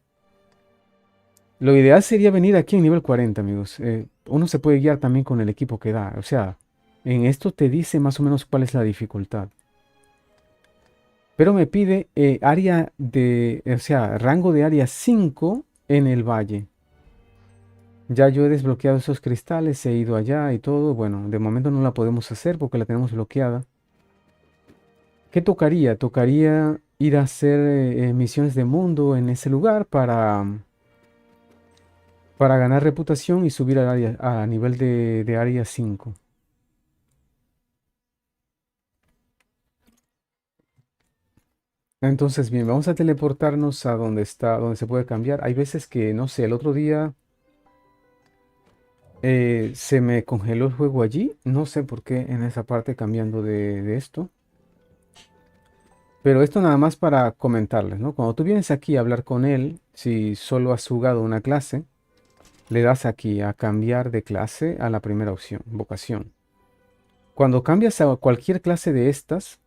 Lo ideal sería venir aquí en nivel 40, amigos. Uno se puede guiar también con el equipo que da. O sea, en esto te dice más o menos cuál es la dificultad. Pero me pide o sea, rango de área 5 en el valle. Ya yo he desbloqueado esos cristales, he ido allá y todo. Bueno, de momento no la podemos hacer porque la tenemos bloqueada. ¿Qué tocaría? Tocaría ir a hacer misiones de mundo en ese lugar para ganar reputación y subir a nivel de área 5. Entonces, bien, vamos a teleportarnos a donde se puede cambiar. Hay veces que, no sé, el otro día se me congeló el juego allí. No sé por qué en esa parte cambiando de esto. Pero esto nada más para comentarles, ¿no? Cuando tú vienes aquí a hablar con él, si solo has jugado una clase, le das aquí a cambiar de clase a la primera opción, vocación. Cuando cambias a cualquier clase de estas,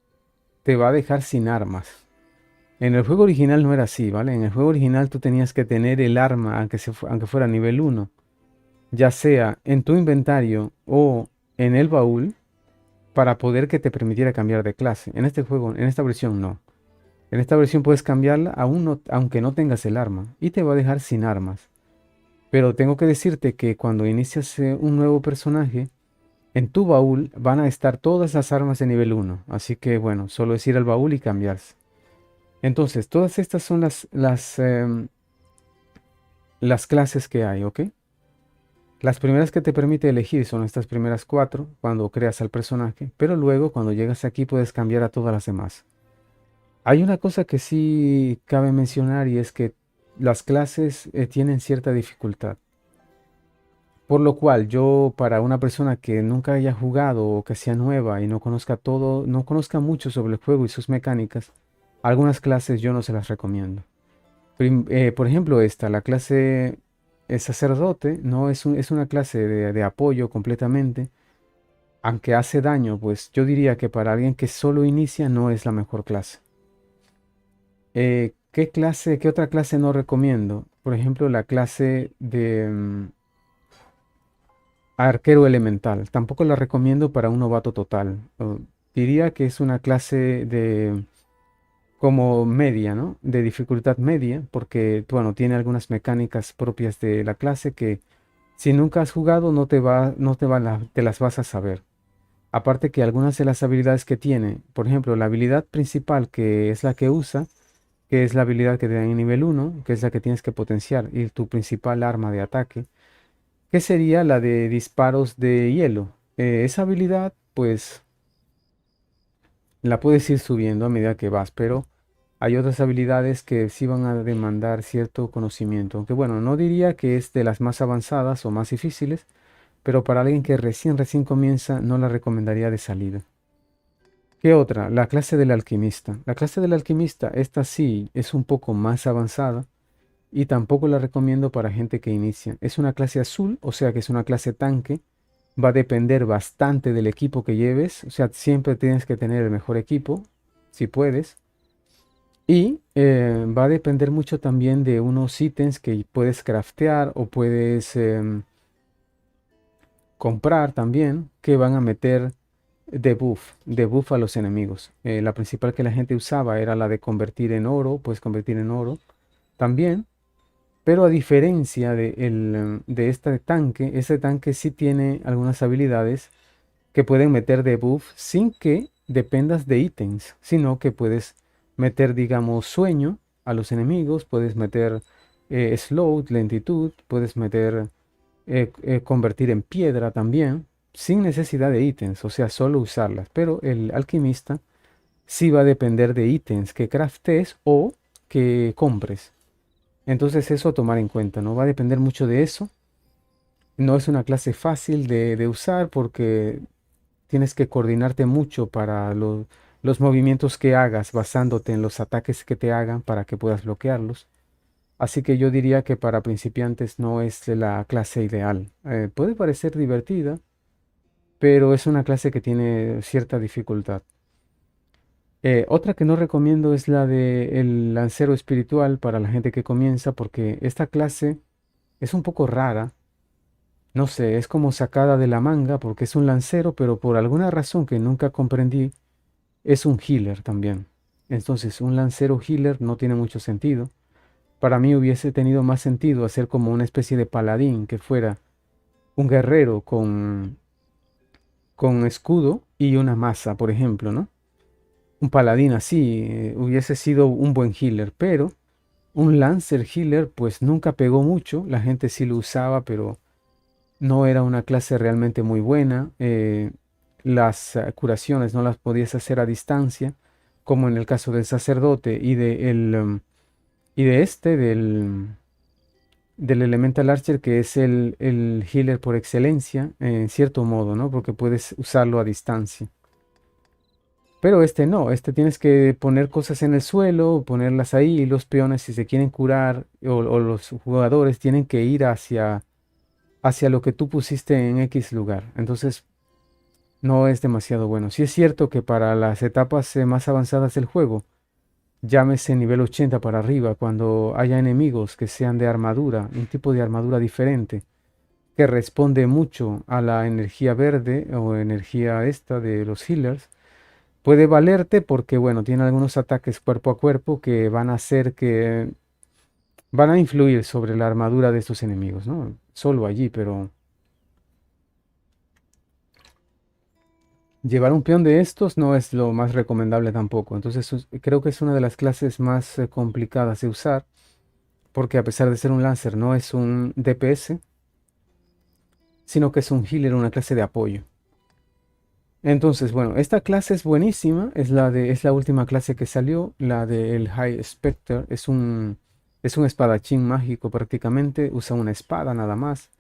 te va a dejar sin armas. En el juego original no era así, ¿vale? En el juego original tú tenías que tener el arma, aunque fuera nivel 1, ya sea en tu inventario o en el baúl, para poder que te permitiera cambiar de clase. En este juego, en esta versión no. En esta versión puedes cambiarla aunque no tengas el arma y te va a dejar sin armas. Pero tengo que decirte que cuando inicias un nuevo personaje, En tu baúl van a estar todas las armas de nivel 1. Así que bueno, solo es ir al baúl y cambiarse. Entonces, todas estas son las clases que hay, ¿ok? Las primeras que te permite elegir son estas primeras cuatro cuando creas al personaje, pero luego cuando llegas aquí puedes cambiar a todas las demás. Hay una cosa que sí cabe mencionar y es que las clases tienen cierta dificultad. Por lo cual yo para una persona que nunca haya jugado o que sea nueva y no conozca todo, no conozca mucho sobre el juego y sus mecánicas, algunas clases yo no se las recomiendo. Por ejemplo, esta, la clase sacerdote, no es, es una clase de apoyo completamente, aunque hace daño, pues yo diría que para alguien que solo inicia no es la mejor clase. ¿Qué clase, qué otra clase no recomiendo? Por ejemplo, la clase de arquero elemental. Tampoco la recomiendo para un novato total. Diría que es una clase de como media, ¿no? De dificultad media, porque, bueno, tiene algunas mecánicas propias de la clase que si nunca has jugado te las vas a saber. Aparte que algunas de las habilidades que tiene, por ejemplo, la habilidad principal que es la que usa, que es la habilidad que te da en nivel 1, que es la que tienes que potenciar, y tu principal arma de ataque, que sería la de disparos de hielo. Esa habilidad, pues, la puedes ir subiendo a medida que vas, pero hay otras habilidades que sí van a demandar cierto conocimiento. Aunque bueno, no diría que es de las más avanzadas o más difíciles, pero para alguien que recién comienza, no la recomendaría de salida. ¿Qué otra? La clase del alquimista. La clase del alquimista, esta sí es un poco más avanzada y tampoco la recomiendo para gente que inicia. Es una clase azul, o sea que es una clase tanque. Va a depender bastante del equipo que lleves, o sea, siempre tienes que tener el mejor equipo, si puedes. Y va a depender mucho también de unos ítems que puedes craftear o puedes comprar también, que van a meter debuff a los enemigos. La principal que la gente usaba era la de convertir en oro, puedes convertir en oro también. Pero a diferencia de este tanque sí tiene algunas habilidades que pueden meter debuff sin que dependas de ítems, sino que puedes meter, digamos, sueño a los enemigos, puedes meter slow, lentitud, puedes meter convertir en piedra también, sin necesidad de ítems, o sea, solo usarlas. Pero el alquimista sí va a depender de ítems que craftes o que compres. Entonces eso a tomar en cuenta, ¿no? Va a depender mucho de eso. No es una clase fácil de usar porque tienes que coordinarte mucho para los movimientos que hagas basándote en los ataques que te hagan para que puedas bloquearlos. Así que yo diría que para principiantes no es la clase ideal. Puede parecer divertida, pero es una clase que tiene cierta dificultad. Otra que no recomiendo es la de el lancero espiritual para la gente que comienza, porque esta clase es un poco rara. No sé, es como sacada de la manga porque es un lancero, pero por alguna razón que nunca comprendí, es un healer también. Entonces, un lancero healer no tiene mucho sentido. Para mí hubiese tenido más sentido hacer como una especie de paladín que fuera un guerrero con escudo y una maza, por ejemplo, ¿no? Un paladín así hubiese sido un buen healer, pero un lancer healer pues nunca pegó mucho, la gente sí lo usaba, pero no era una clase realmente muy buena. Las curaciones no las podías hacer a distancia, como en el caso del sacerdote y de del Elemental Archer, que es el healer por excelencia, en cierto modo, ¿no? Porque puedes usarlo a distancia. Pero este no, este tienes que poner cosas en el suelo, ponerlas ahí, y los peones, si se quieren curar, o los jugadores tienen que ir hacia lo que tú pusiste en X lugar. Entonces, no es demasiado bueno. Sí es cierto que para las etapas más avanzadas del juego, llámese nivel 80 para arriba, cuando haya enemigos que sean de armadura, un tipo de armadura diferente, que responde mucho a la energía verde o energía esta de los healers, puede valerte porque, bueno, tiene algunos ataques cuerpo a cuerpo que van a hacer que van a influir sobre la armadura de estos enemigos, ¿no? Solo allí, pero Llevar un peón de estos no es lo más recomendable tampoco. Entonces creo que es una de las clases más complicadas de usar, porque a pesar de ser un Lancer no es un DPS, sino que es un healer, una clase de apoyo. Entonces, bueno, esta clase es buenísima, es la última clase que salió, la del High Spectre, es un espadachín mágico prácticamente, usa una espada nada más,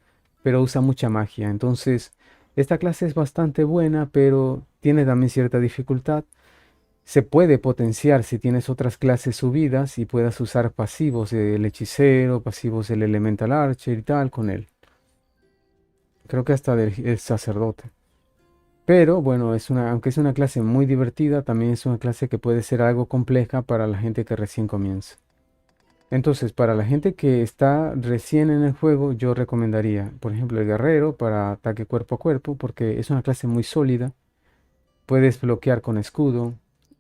pero usa mucha magia. Entonces, esta clase es bastante buena, pero tiene también cierta dificultad. Se puede potenciar si tienes otras clases subidas y puedas usar pasivos del hechicero, pasivos del Elemental Archer y tal con él. Creo que hasta del sacerdote. Pero bueno, aunque es una clase muy divertida, también es una clase que puede ser algo compleja para la gente que recién comienza. Entonces, para la gente que está recién en el juego, yo recomendaría, por ejemplo, el guerrero para ataque cuerpo a cuerpo, porque es una clase muy sólida. Puedes bloquear con escudo,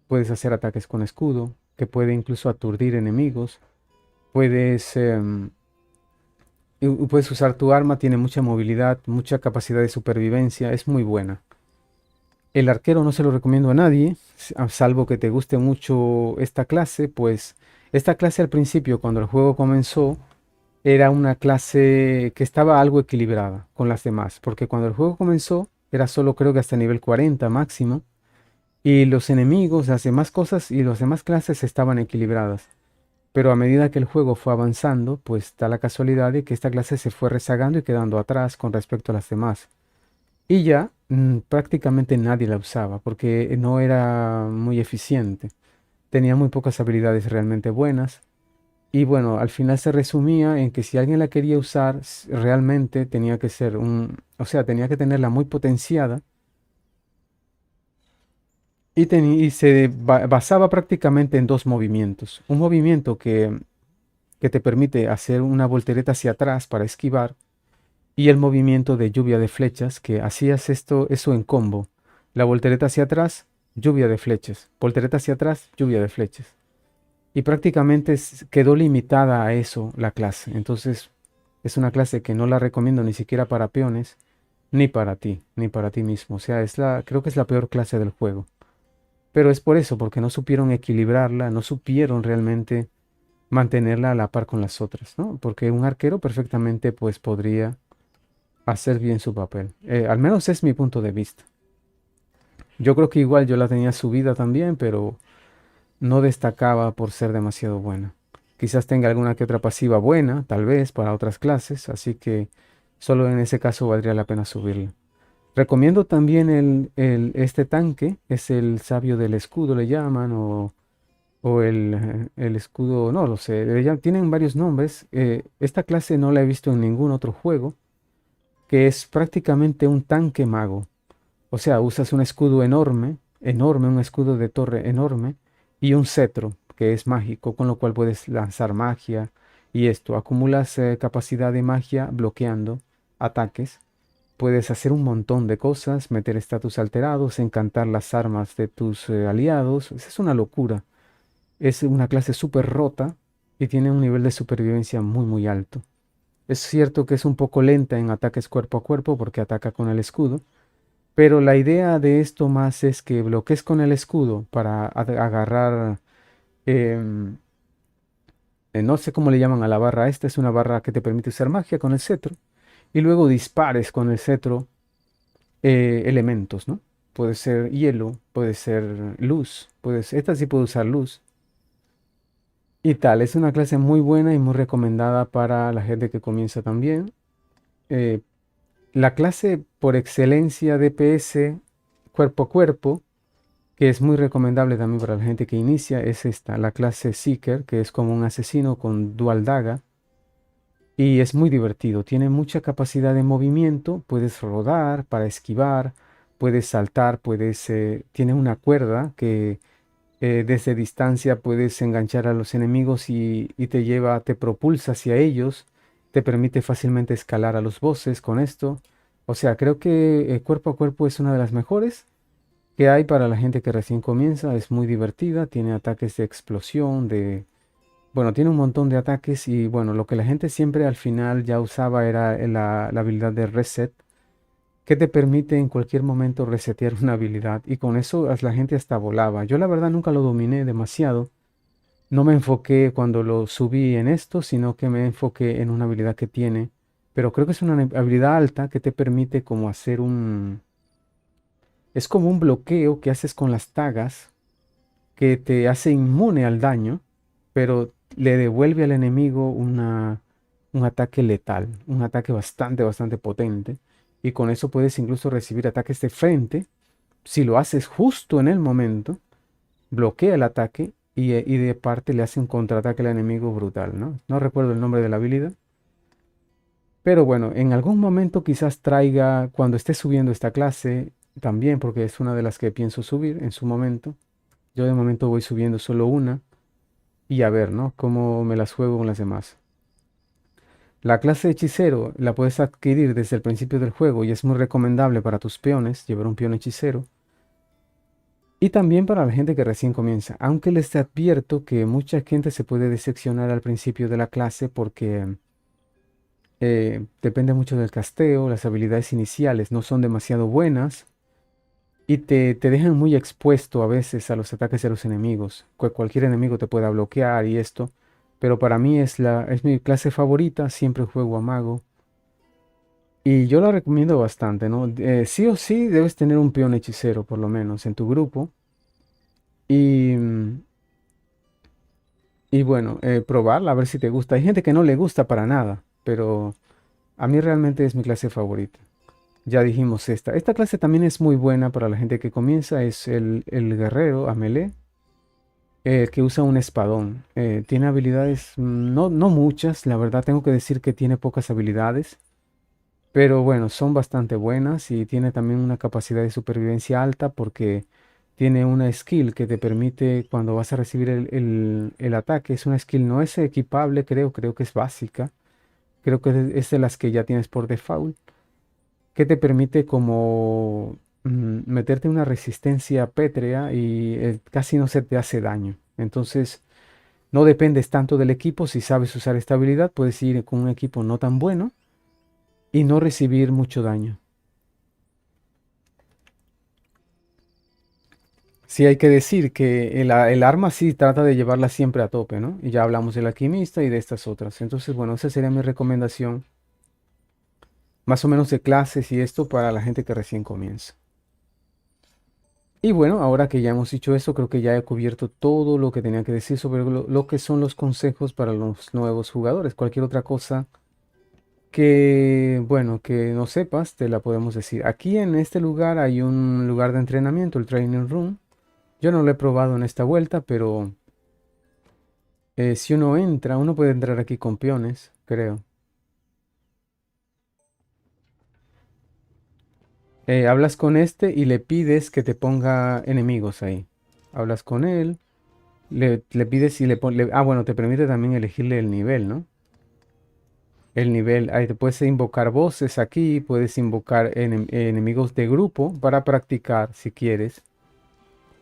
puedes hacer ataques con escudo, que puede incluso aturdir enemigos. Puedes, puedes usar tu arma, tiene mucha movilidad, mucha capacidad de supervivencia, es muy buena. El arquero no se lo recomiendo a nadie, salvo que te guste mucho esta clase, pues esta clase al principio, cuando el juego comenzó, era una clase que estaba algo equilibrada con las demás, porque cuando el juego comenzó era solo creo que hasta nivel 40 máximo, y los enemigos, las demás cosas y las demás clases estaban equilibradas. Pero a medida que el juego fue avanzando, pues da la casualidad de que esta clase se fue rezagando y quedando atrás con respecto a las demás. Y ya prácticamente nadie la usaba porque no era muy eficiente. Tenía muy pocas habilidades realmente buenas. Y bueno, al final se resumía en que si alguien la quería usar, realmente tenía que ser o sea, tenía que tenerla muy potenciada y se basaba prácticamente en dos movimientos. Un movimiento que te permite hacer una voltereta hacia atrás para esquivar y el movimiento de lluvia de flechas, que hacías eso en combo. La voltereta hacia atrás, lluvia de flechas. Voltereta hacia atrás, lluvia de flechas. Y prácticamente quedó limitada a eso la clase. Entonces es una clase que no la recomiendo ni siquiera para peones, ni para ti mismo. O sea, creo que es la peor clase del juego. Pero es por eso, porque no supieron equilibrarla, no supieron realmente mantenerla a la par con las otras, ¿no? Porque un arquero perfectamente pues podría hacer bien su papel. Al menos es mi punto de vista. Yo creo que igual yo la tenía subida también, pero no destacaba por ser demasiado buena. Quizás tenga alguna que otra pasiva buena, tal vez, para otras clases, así que solo en ese caso valdría la pena subirla. Recomiendo también este tanque, es el sabio del escudo le llaman, o el escudo, no lo sé, tienen varios nombres. Esta clase no la he visto en ningún otro juego, que es prácticamente un tanque mago. O sea, usas un escudo enorme, enorme, un escudo de torre enorme y un cetro que es mágico, con lo cual puedes lanzar magia y esto. Acumulas capacidad de magia bloqueando ataques. Puedes hacer un montón de cosas, meter estatus alterados, encantar las armas de tus aliados. Es una locura. Es una clase súper rota y tiene un nivel de supervivencia muy muy alto. Es cierto que es un poco lenta en ataques cuerpo a cuerpo porque ataca con el escudo, pero la idea de esto más es que bloquees con el escudo para agarrar, em, no sé cómo le llaman a la barra esta, es una barra que te permite usar magia con el cetro, y luego dispares con el cetro elementos, ¿no? Puede ser hielo, puede ser luz, esta sí puede usar luz. Y tal, es una clase muy buena y muy recomendada para la gente que comienza también. Eh, la clase por excelencia DPS cuerpo a cuerpo, que es muy recomendable también para la gente que inicia, es esta, la clase Seeker, que es como un asesino con dual daga. Y es muy divertido, tiene mucha capacidad de movimiento, puedes rodar para esquivar, puedes saltar, tiene una cuerda que desde distancia puedes enganchar a los enemigos y te propulsa hacia ellos, te permite fácilmente escalar a los bosses con esto. O sea, creo que cuerpo a cuerpo es una de las mejores que hay para la gente que recién comienza. Es muy divertida, tiene ataques de explosión, bueno, tiene un montón de ataques y bueno, lo que la gente siempre al final ya usaba era la habilidad de reset, que te permite en cualquier momento resetear una habilidad. Y con eso la gente hasta volaba. Yo la verdad nunca lo dominé demasiado. No me enfoqué cuando lo subí en esto, sino que me enfoqué en una habilidad que tiene. Pero creo que es una habilidad alta que te permite como hacer un... Es como un bloqueo que haces con las tagas que te hace inmune al daño, pero le devuelve al enemigo un ataque letal, un ataque bastante potente. Y con eso puedes incluso recibir ataques de frente. Si lo haces justo en el momento, bloquea el ataque y de parte le hace un contraataque al enemigo brutal, ¿no? No recuerdo el nombre de la habilidad. Pero bueno, en algún momento quizás traiga, cuando esté subiendo esta clase, también, porque es una de las que pienso subir en su momento. Yo de momento voy subiendo solo una y a ver, ¿no? Cómo me las juego con las demás. La clase de hechicero la puedes adquirir desde el principio del juego y es muy recomendable para tus peones llevar un peón hechicero. Y también para la gente que recién comienza, aunque les advierto que mucha gente se puede decepcionar al principio de la clase porque depende mucho del casteo, las habilidades iniciales no son demasiado buenas y te dejan muy expuesto a veces a los ataques de los enemigos. Cualquier enemigo te pueda bloquear y esto, pero para mí es mi clase favorita, siempre juego a mago y yo la recomiendo bastante, ¿no? Sí o sí debes tener un peón hechicero por lo menos en tu grupo y, y bueno, probarla a ver si te gusta. Hay gente que no le gusta para nada, pero a mí realmente es mi clase favorita. Ya dijimos esta. Esta clase también es muy buena para la gente que comienza. Es el guerrero a melee, que usa un espadón. Tiene habilidades, no muchas, la verdad tengo que decir que tiene pocas habilidades. Pero bueno, son bastante buenas y tiene también una capacidad de supervivencia alta porque tiene una skill que te permite cuando vas a recibir el ataque. Es una skill, no es equipable, creo que es básica. Creo que es de las que ya tienes por default que te permite como meterte una resistencia pétrea y casi no se te hace daño. Entonces, no dependes tanto del equipo. Si sabes usar esta habilidad, puedes ir con un equipo no tan bueno y no recibir mucho daño. Sí hay que decir que el arma sí trata de llevarla siempre a tope, ¿no? Y ya hablamos del alquimista y de estas otras. Entonces, bueno, esa sería mi recomendación, más o menos de clases y esto para la gente que recién comienza. Y bueno, ahora que ya hemos dicho eso, creo que ya he cubierto todo lo que tenía que decir sobre lo que son los consejos para los nuevos jugadores. Cualquier otra cosa que, bueno, que no sepas, te la podemos decir. Aquí en este lugar hay un lugar de entrenamiento, el Training Room. Yo no lo he probado en esta vuelta, pero si uno entra, uno puede entrar aquí con peones, creo. Hablas con este y le pides que te ponga enemigos ahí. Hablas con él. Le pides y ah, bueno, te permite también elegirle el nivel, ¿no? El nivel, ahí te puedes invocar voces aquí, puedes invocar enemigos de grupo para practicar, si quieres,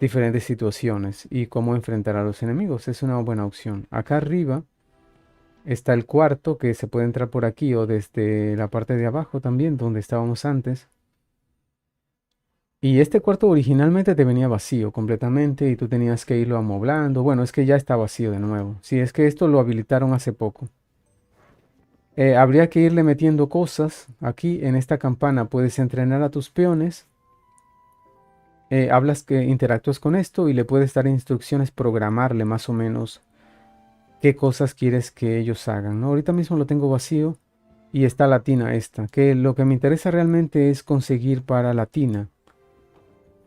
diferentes situaciones y cómo enfrentar a los enemigos. Es una buena opción. Acá arriba está el cuarto que se puede entrar por aquí o desde la parte de abajo también, donde estábamos antes. Y este cuarto originalmente te venía vacío completamente y tú tenías que irlo amoblando. Bueno, es que ya está vacío de nuevo. Sí, es que esto lo habilitaron hace poco. Habría que irle metiendo cosas. Aquí en esta campana puedes entrenar a tus peones. Hablas que interactúas con esto y le puedes dar instrucciones, programarle más o menos qué cosas quieres que ellos hagan, ¿no? Ahorita mismo lo tengo vacío y está la tina esta, que lo que me interesa realmente es conseguir para la tina,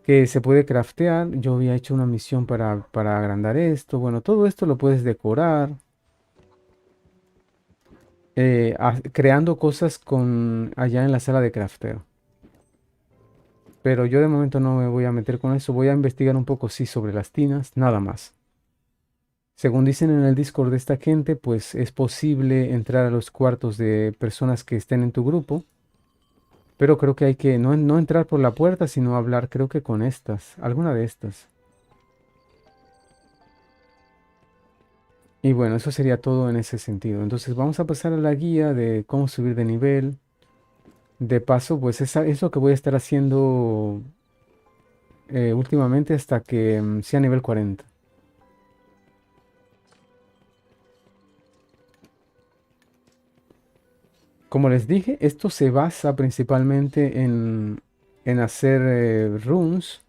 que se puede craftear. Yo había hecho una misión para agrandar esto. Bueno, todo esto lo puedes decorar. Creando cosas con allá en la sala de crafteo. Pero yo de momento no me voy a meter con eso. Voy a investigar un poco, sí, sobre las tinas, nada más. Según dicen en el Discord de esta gente, pues es posible entrar a los cuartos de personas que estén en tu grupo. Pero creo que hay que no entrar por la puerta, sino hablar, creo que con estas, alguna de estas. Y bueno, eso sería todo en ese sentido. Entonces vamos a pasar a la guía de cómo subir de nivel. De paso, pues es lo que voy a estar haciendo últimamente hasta que sea nivel 40. Como les dije, esto se basa principalmente en hacer runes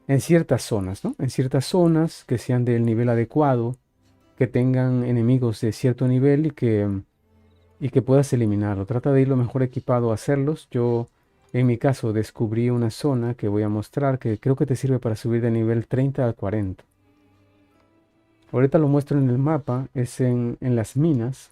en ciertas zonas, ¿no? En ciertas zonas que sean del nivel adecuado, que tengan enemigos de cierto nivel y que puedas eliminarlo. Trata de ir lo mejor equipado a hacerlos. Yo, en mi caso, descubrí una zona que voy a mostrar que creo que te sirve para subir de nivel 30 al 40. Ahorita lo muestro en el mapa, es en las minas.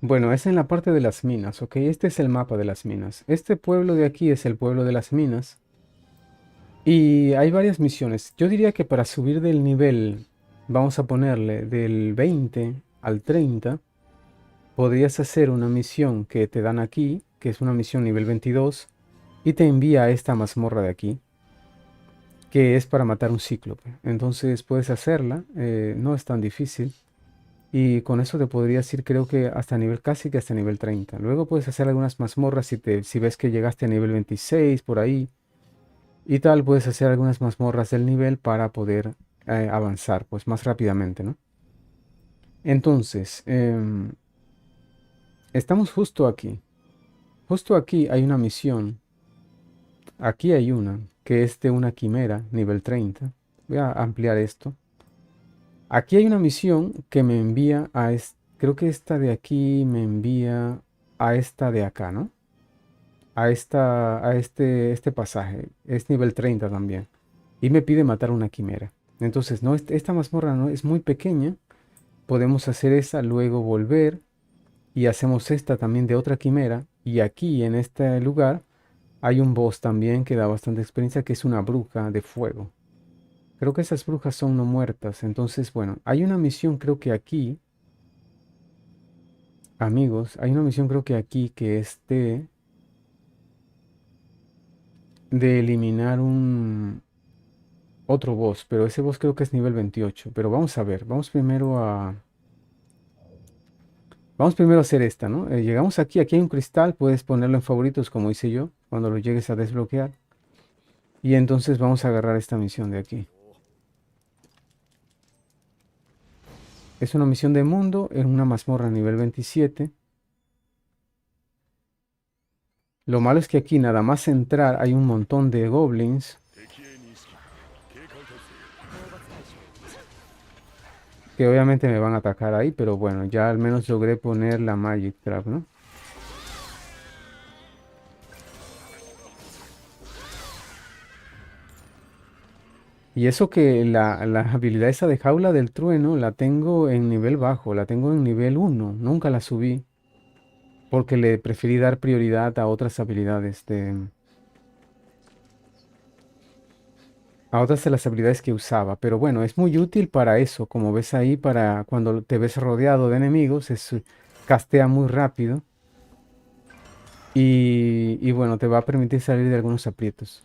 Bueno, es en la parte de las minas, ¿ok? Este es el mapa de las minas. Este pueblo de aquí es el pueblo de las minas. Y hay varias misiones. Yo diría que para subir del nivel, vamos a ponerle del 20 al 30, podrías hacer una misión que te dan aquí, que es una misión nivel 22, y te envía a esta mazmorra de aquí, que es para matar un cíclope. Entonces puedes hacerla, no es tan difícil. Y con eso te podrías ir, creo que hasta nivel casi que hasta nivel 30. Luego puedes hacer algunas mazmorras si ves que llegaste a nivel 26 por ahí. Y tal, puedes hacer algunas mazmorras del nivel para poder avanzar pues más rápidamente, ¿no? Entonces, estamos justo aquí. Justo aquí hay una misión. Aquí hay una, que es de una quimera, nivel 30. Voy a ampliar esto. Aquí hay una misión que me envía creo que esta de aquí me envía a esta de acá, ¿no? A este pasaje. Es nivel 30 también. Y me pide matar una quimera. Entonces, no, esta mazmorra no es muy pequeña. Podemos hacer esa, luego volver y hacemos esta también de otra quimera. Y aquí en este lugar hay un boss también que da bastante experiencia, que es una bruja de fuego. Creo que esas brujas son no muertas. Entonces, bueno, hay una misión creo que aquí, amigos, hay una misión creo que aquí que es de eliminar otro boss, pero ese boss creo que es nivel 28. Pero vamos a ver, vamos primero a hacer esta, ¿no? Llegamos aquí hay un cristal, puedes ponerlo en favoritos como hice yo, cuando lo llegues a desbloquear. Y entonces vamos a agarrar esta misión de aquí. Es una misión de mundo en una mazmorra nivel 27. Lo malo es que aquí nada más entrar hay un montón de goblins que obviamente me van a atacar ahí, pero bueno, ya al menos logré poner la Magic Trap, ¿no? Y eso que la habilidad esa de jaula del trueno la tengo en nivel bajo, la tengo en nivel 1, nunca la subí porque le preferí dar prioridad a otras habilidades a otras de las habilidades que usaba. Pero bueno, es muy útil para eso, como ves ahí, para cuando te ves rodeado de enemigos, castea muy rápido y bueno, te va a permitir salir de algunos aprietos.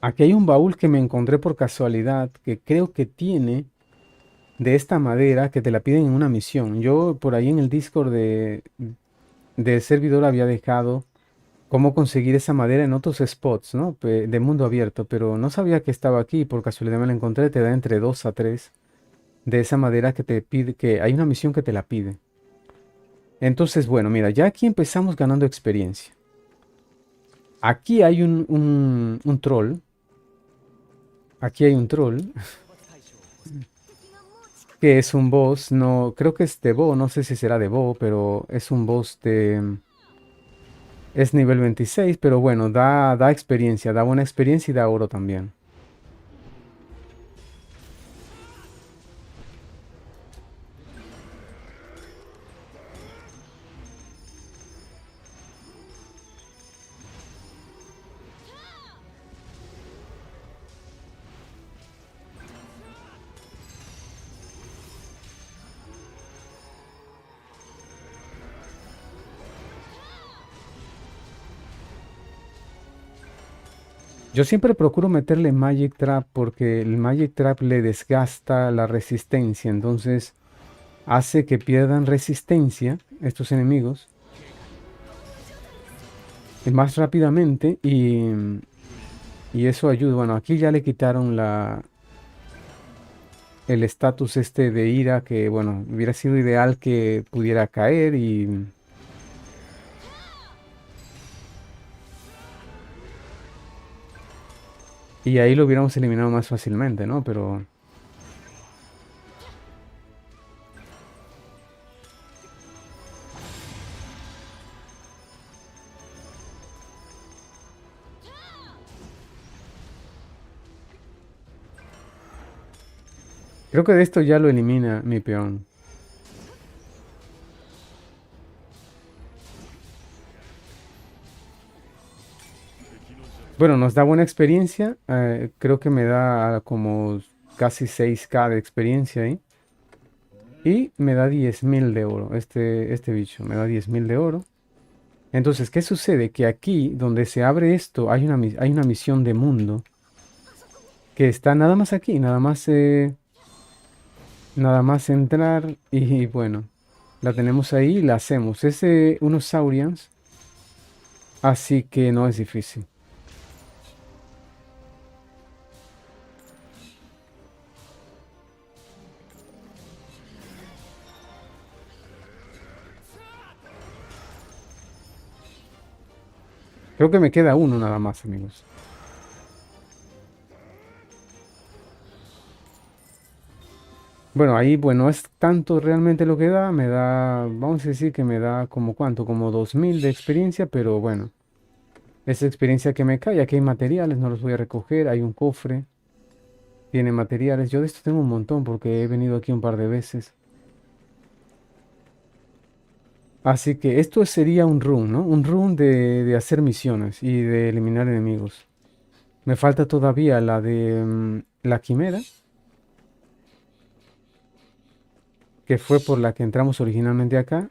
Aquí hay un baúl que me encontré por casualidad, que creo que tiene de esta madera que te la piden en una misión. Yo por ahí en el Discord del servidor había dejado cómo conseguir esa madera en otros spots, ¿no? De mundo abierto, pero no sabía que estaba aquí, por casualidad me la encontré, te da entre 2 a 3 de esa madera que te pide, que hay una misión que te la pide. Entonces, bueno, mira, ya aquí empezamos ganando experiencia. Aquí hay un troll. Aquí hay un troll que es un boss. No, creo que es de Bo. No sé si será de Bo, pero es un boss de... Es nivel 26, pero bueno, da experiencia, da buena experiencia y da oro también. Yo siempre procuro meterle Magic Trap porque el Magic Trap le desgasta la resistencia, entonces hace que pierdan resistencia estos enemigos más rápidamente y eso ayuda. Bueno, aquí ya le quitaron el estatus este de ira que, bueno, hubiera sido ideal que pudiera caer y ahí lo hubiéramos eliminado más fácilmente, ¿no? Pero creo que de esto ya lo elimina mi peón. Bueno, nos da buena experiencia. Creo que me da como casi 6K de experiencia ahí. Y me da 10.000 de oro. Este bicho me da 10.000 de oro. Entonces, ¿qué sucede? Que aquí, donde se abre esto, hay una misión de mundo. Que está nada más aquí. Nada más entrar. Y bueno, la tenemos ahí y la hacemos. Es de unos Saurians. Así que no es difícil. Creo que me queda uno nada más, amigos. Bueno, ahí, bueno, es tanto realmente lo que da, me da, vamos a decir que me da como cuánto, como 2.000 de experiencia, pero bueno, esa experiencia que me cae, aquí hay materiales, no los voy a recoger, hay un cofre, tiene materiales, yo de esto tengo un montón porque he venido aquí un par de veces. Así que esto sería un run, ¿no? Un run de hacer misiones y de eliminar enemigos. Me falta todavía la de la quimera, que fue por la que entramos originalmente acá.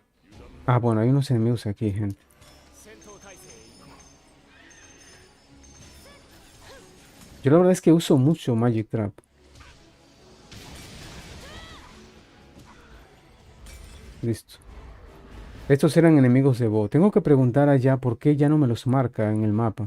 Ah, bueno, hay unos enemigos aquí, gente. Yo la verdad es que uso mucho Magic Trap. Listo. Estos eran enemigos de Bo. Tengo que preguntar allá por qué ya no me los marca en el mapa.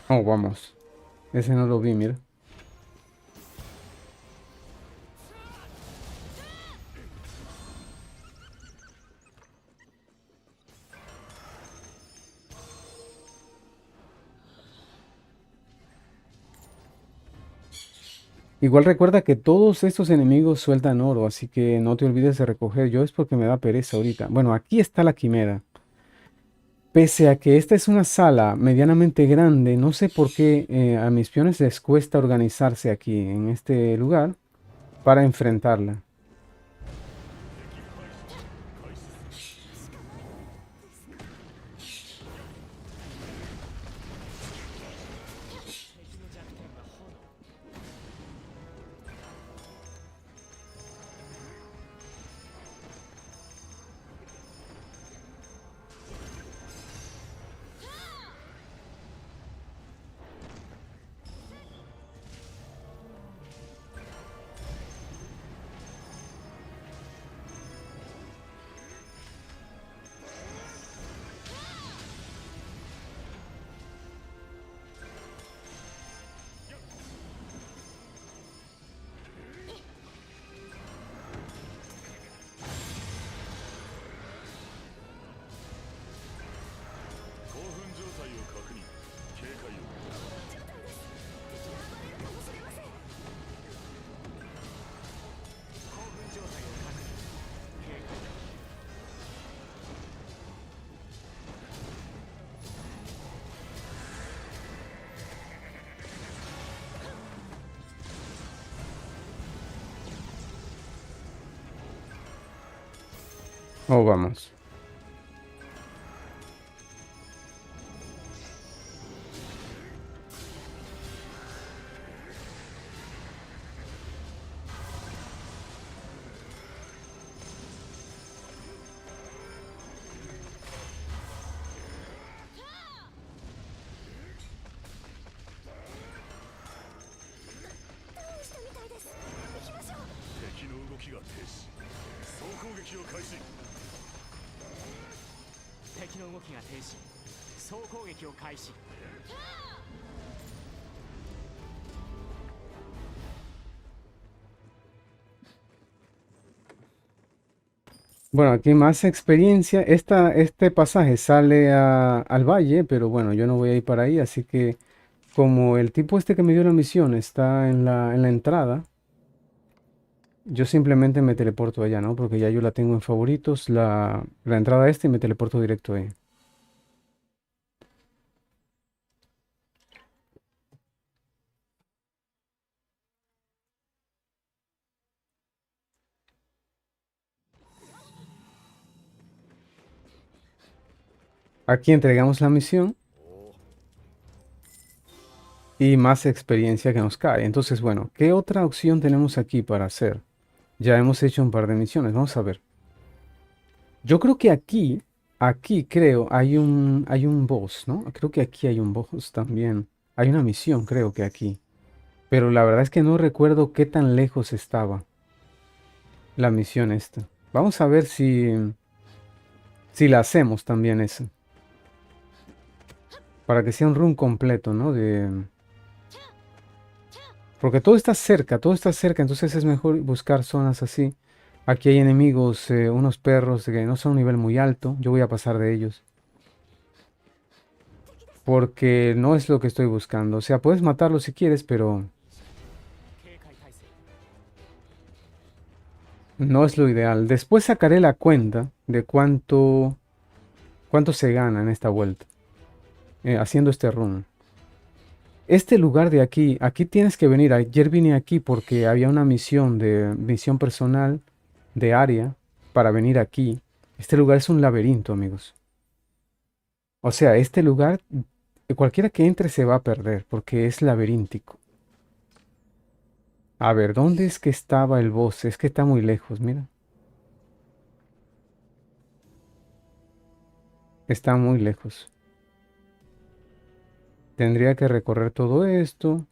Oh, vamos. Ese no lo vi, mira. Igual recuerda que todos estos enemigos sueltan oro, así que no te olvides de recoger. Yo es porque me da pereza ahorita. Bueno, aquí está la quimera. Pese a que esta es una sala medianamente grande, no sé por qué a mis peones les cuesta organizarse aquí, en este lugar, para enfrentarla. Oh, vamos. Bueno, aquí más experiencia. Este pasaje sale al valle, pero bueno, yo no voy a ir para ahí, así que como el tipo este que me dio la misión está en la entrada, yo simplemente me teleporto allá, ¿no? Porque ya yo la tengo en favoritos, la entrada esta y me teleporto directo ahí. Aquí entregamos la misión y más experiencia que nos cae. Entonces, bueno, ¿qué otra opción tenemos aquí para hacer? Ya hemos hecho un par de misiones, vamos a ver. Yo creo que aquí creo, hay un boss, ¿no? Creo que aquí hay un boss también. Hay una misión, creo que aquí. Pero la verdad es que no recuerdo qué tan lejos estaba la misión esta. Vamos a ver si la hacemos también esa. Para que sea un run completo, ¿no? Porque todo está cerca, entonces es mejor buscar zonas así. Aquí hay enemigos, unos perros que no son un nivel muy alto. Yo voy a pasar de ellos. Porque no es lo que estoy buscando. O sea, puedes matarlos si quieres, pero no es lo ideal. Después sacaré la cuenta de cuánto se gana en esta vuelta, haciendo este run. Este lugar de aquí tienes que venir. Ayer vine aquí porque había una misión personal de área para venir aquí. Este lugar es un laberinto, amigos. O sea, este lugar, cualquiera que entre se va a perder porque es laberíntico. A ver, ¿dónde es que estaba el boss? Es que está muy lejos, mira. Está muy lejos. Tendría que recorrer todo esto.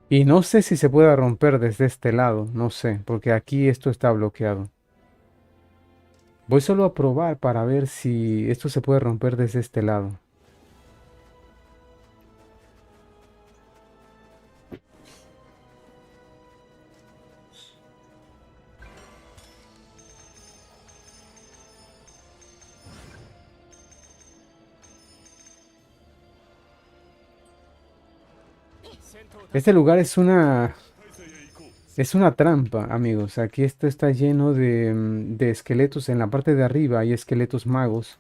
Y no sé si se puede romper desde este lado. No sé, porque aquí esto está bloqueado. Voy solo a probar para ver si esto se puede romper desde este lado. Este lugar es una trampa, amigos. Aquí esto está lleno de esqueletos. En la parte de arriba hay esqueletos magos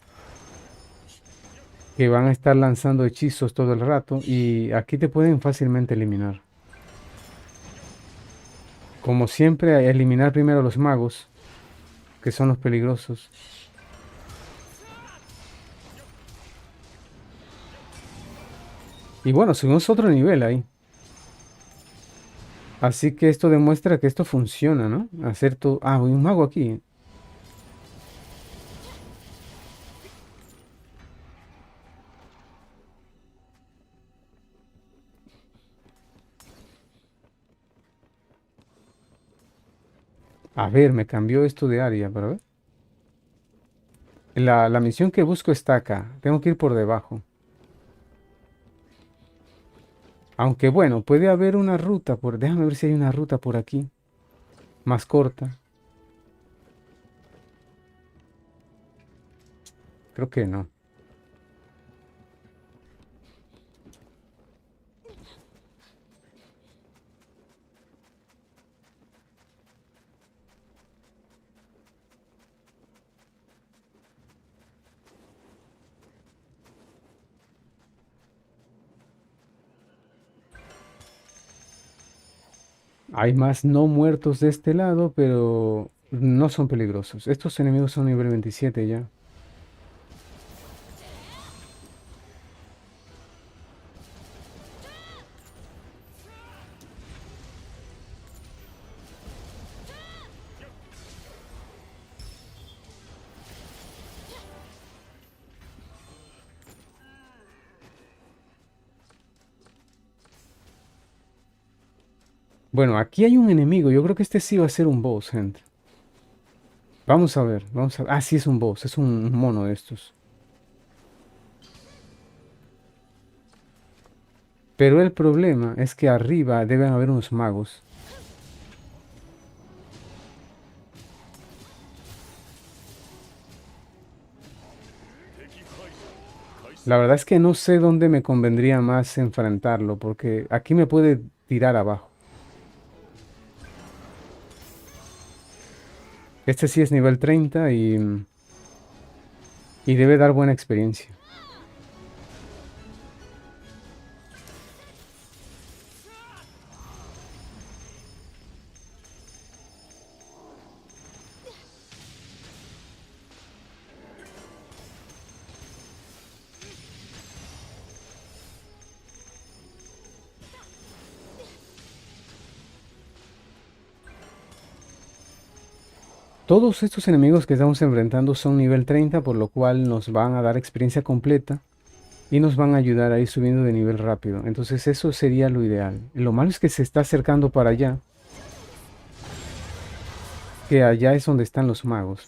que van a estar lanzando hechizos todo el rato y aquí te pueden fácilmente eliminar. Como siempre, eliminar primero a los magos, que son los peligrosos. Y bueno, subimos otro nivel ahí. Así que esto demuestra que esto funciona, ¿no? Hacer todo. Ah, hay un mago aquí. A ver, me cambió esto de área, pero a ver. La misión que busco está acá. Tengo que ir por debajo. Aunque bueno, puede haber una ruta por. Déjame ver si hay una ruta por aquí. Más corta. Creo que no. Hay más no muertos de este lado, pero no son peligrosos. Estos enemigos son nivel 27 ya. Bueno, aquí hay un enemigo. Yo creo que este sí va a ser un boss, gente. Vamos a ver, vamos a ver. Ah, sí es un boss, es un mono de estos. Pero el problema es que arriba deben haber unos magos. La verdad es que no sé dónde me convendría más enfrentarlo, porque aquí me puede tirar abajo. Este sí es nivel 30 y debe dar buena experiencia. Todos estos enemigos que estamos enfrentando son nivel 30, por lo cual nos van a dar experiencia completa y nos van a ayudar a ir subiendo de nivel rápido. Entonces eso sería lo ideal. Lo malo es que se está acercando para allá, que allá es donde están los magos.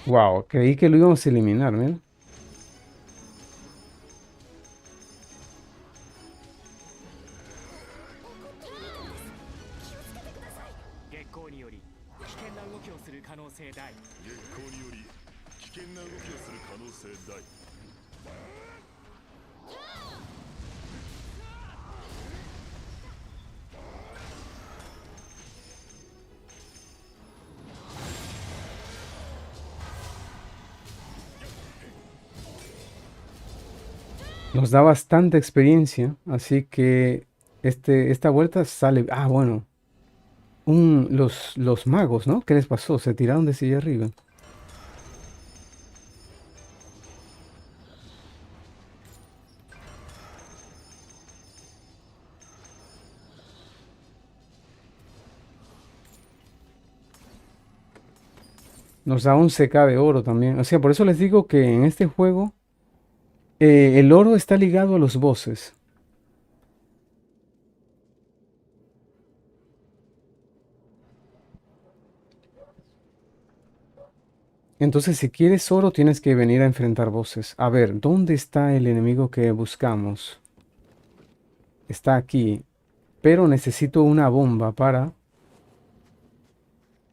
Wow, creí que lo íbamos a eliminar, ¿eh? 月光により危険な動きをする可能性大。月光により危険な動きをする可能性大。Nos da bastante experiencia, así que esta vuelta sale... Ah, bueno, los magos, ¿no? ¿Qué les pasó? Se tiraron de silla arriba. Nos da 11K de oro también. O sea, por eso les digo que en este juego el oro está ligado a los bosses. Entonces, si quieres oro, tienes que venir a enfrentar bosses. A ver, ¿dónde está el enemigo que buscamos? Está aquí. Pero necesito una bomba para...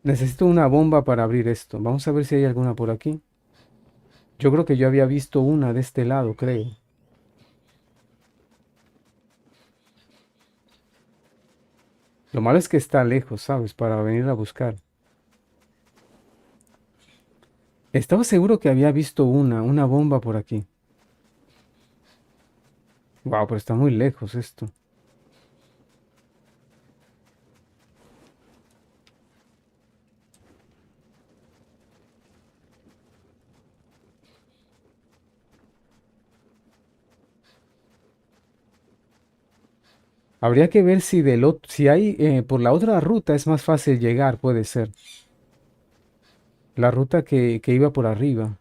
Necesito una bomba para abrir esto. Vamos a ver si hay alguna por aquí. Yo creo que yo había visto una de este lado, creo. Lo malo es que está lejos, ¿sabes? Para venir a buscar. Estaba seguro que había visto una bomba por aquí. Wow, pero está muy lejos esto. Habría que ver si si hay por la otra ruta es más fácil llegar, puede ser. La ruta que iba por arriba.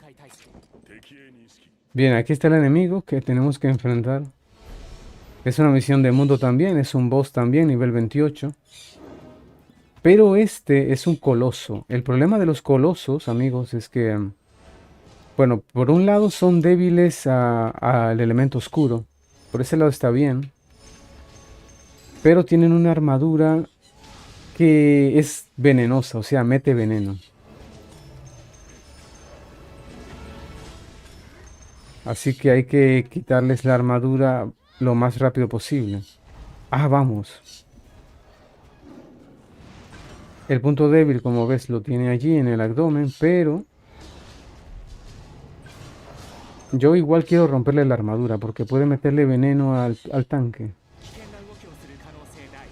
界体制。 Bien, aquí está el enemigo que tenemos que enfrentar. Es una misión de mundo también, es un boss también, nivel 28. Pero este es un coloso. El problema de los colosos, amigos, es que, bueno, por un lado son débiles al elemento oscuro. Por ese lado está bien. Pero tienen una armadura que es venenosa, o sea, mete veneno. Así que hay que quitarles la armadura lo más rápido posible. Ah, vamos. El punto débil, como ves, lo tiene allí en el abdomen, pero yo igual quiero romperle la armadura porque puede meterle veneno al tanque. 危険な動きをする可能性大。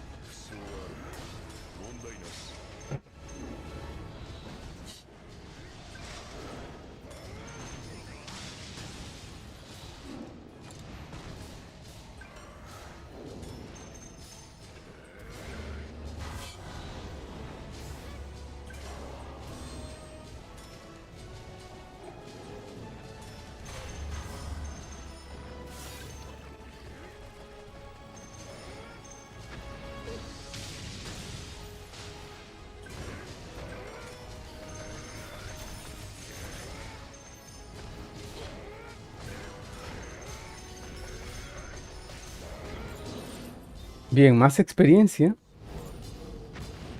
Bien, más experiencia,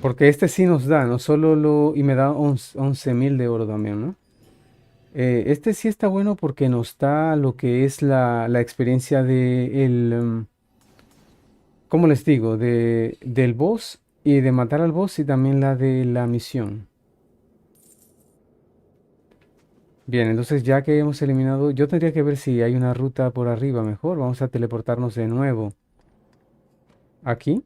porque este sí nos da, no solo lo... y me da 11.000 de oro también, ¿no? Este sí está bueno porque nos da lo que es la experiencia de ¿cómo les digo? Del boss y de matar al boss y también la de la misión. Bien, entonces ya que hemos eliminado, yo tendría que ver si hay una ruta por arriba mejor. Vamos a teleportarnos de nuevo aquí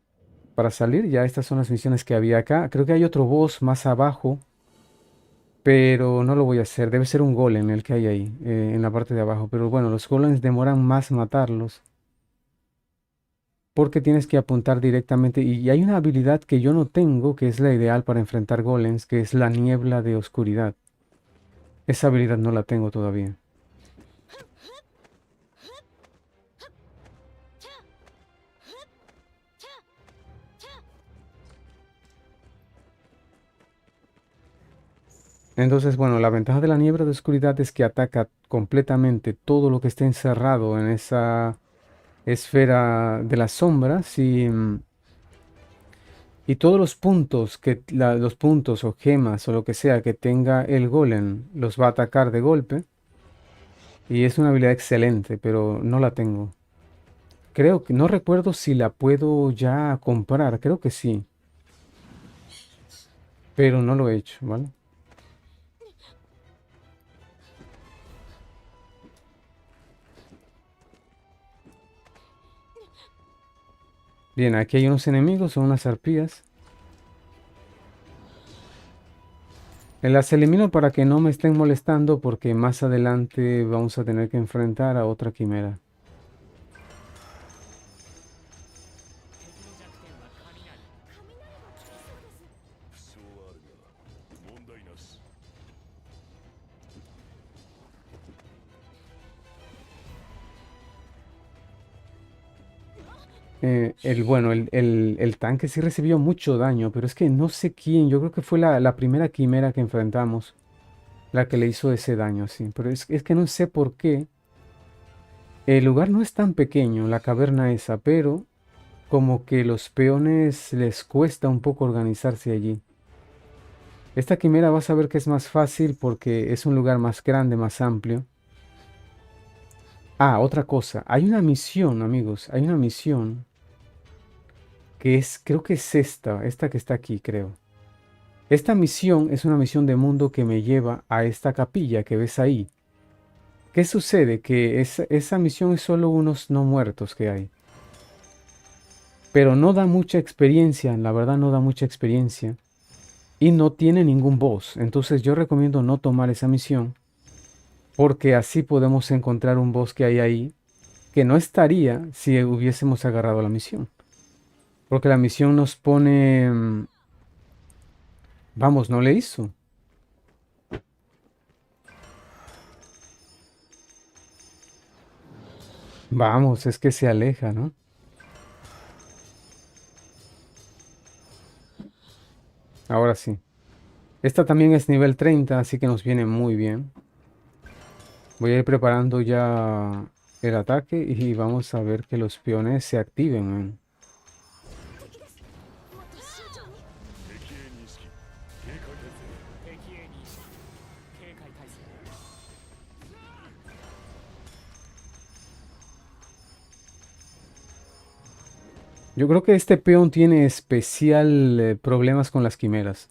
para salir. Ya estas son las misiones que había acá. Creo que hay otro boss más abajo, pero no lo voy a hacer. Debe ser un golem el que hay ahí, en la parte de abajo. Pero bueno, los golems demoran más matarlos porque tienes que apuntar directamente. Y hay una habilidad que yo no tengo, que es la ideal para enfrentar golems, que es la niebla de oscuridad. Esa habilidad no la tengo todavía. Entonces, bueno, la ventaja de la niebla de oscuridad es que ataca completamente todo lo que esté encerrado en esa esfera de las sombras y todos los puntos los puntos o gemas o lo que sea que tenga el golem los va a atacar de golpe. Y es una habilidad excelente, pero no la tengo. Creo que no recuerdo si la puedo ya comprar, creo que sí, pero no lo he hecho, ¿vale? Bien, aquí hay unos enemigos, son unas arpías. Las elimino para que no me estén molestando porque más adelante vamos a tener que enfrentar a otra quimera. 敵の弱点は雷。 Bueno, el tanque sí recibió mucho daño, pero es que no sé quién, yo creo que fue la primera quimera que enfrentamos, la que le hizo ese daño, sí, pero es que no sé por qué. El lugar no es tan pequeño, la caverna esa, pero como que los peones les cuesta un poco organizarse allí. Esta quimera vas a ver que es más fácil porque es un lugar más grande, más amplio. Ah, otra cosa, hay una misión, amigos, hay una misión que es, creo que es esta que está aquí, creo. Esta misión es una misión de mundo que me lleva a esta capilla que ves ahí. ¿Qué sucede? Que esa misión es solo unos no muertos que hay. Pero no da mucha experiencia, la verdad no da mucha experiencia. Y no tiene ningún boss. Entonces yo recomiendo no tomar esa misión. Porque así podemos encontrar un boss que hay ahí. Que no estaría si hubiésemos agarrado la misión. Porque la misión nos pone... Vamos, no le hizo. Vamos, es que se aleja, ¿no? Ahora sí. Esta también es nivel 30, así que nos viene muy bien. Voy a ir preparando ya el ataque y vamos a ver que los peones se activen, man. 敵です。もっと慎重に。敵 A 認識警戒態勢敵 A 認識警戒態勢 Yo creo que este peón tiene especial problemas con las quimeras.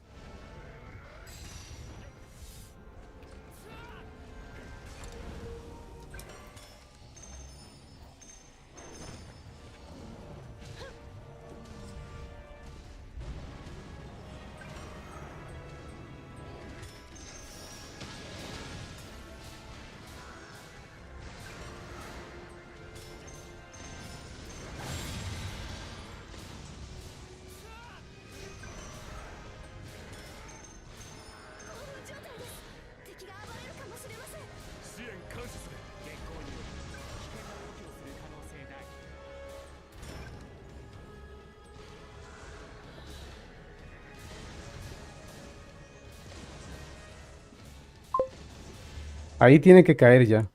Ahí tiene que caer ya.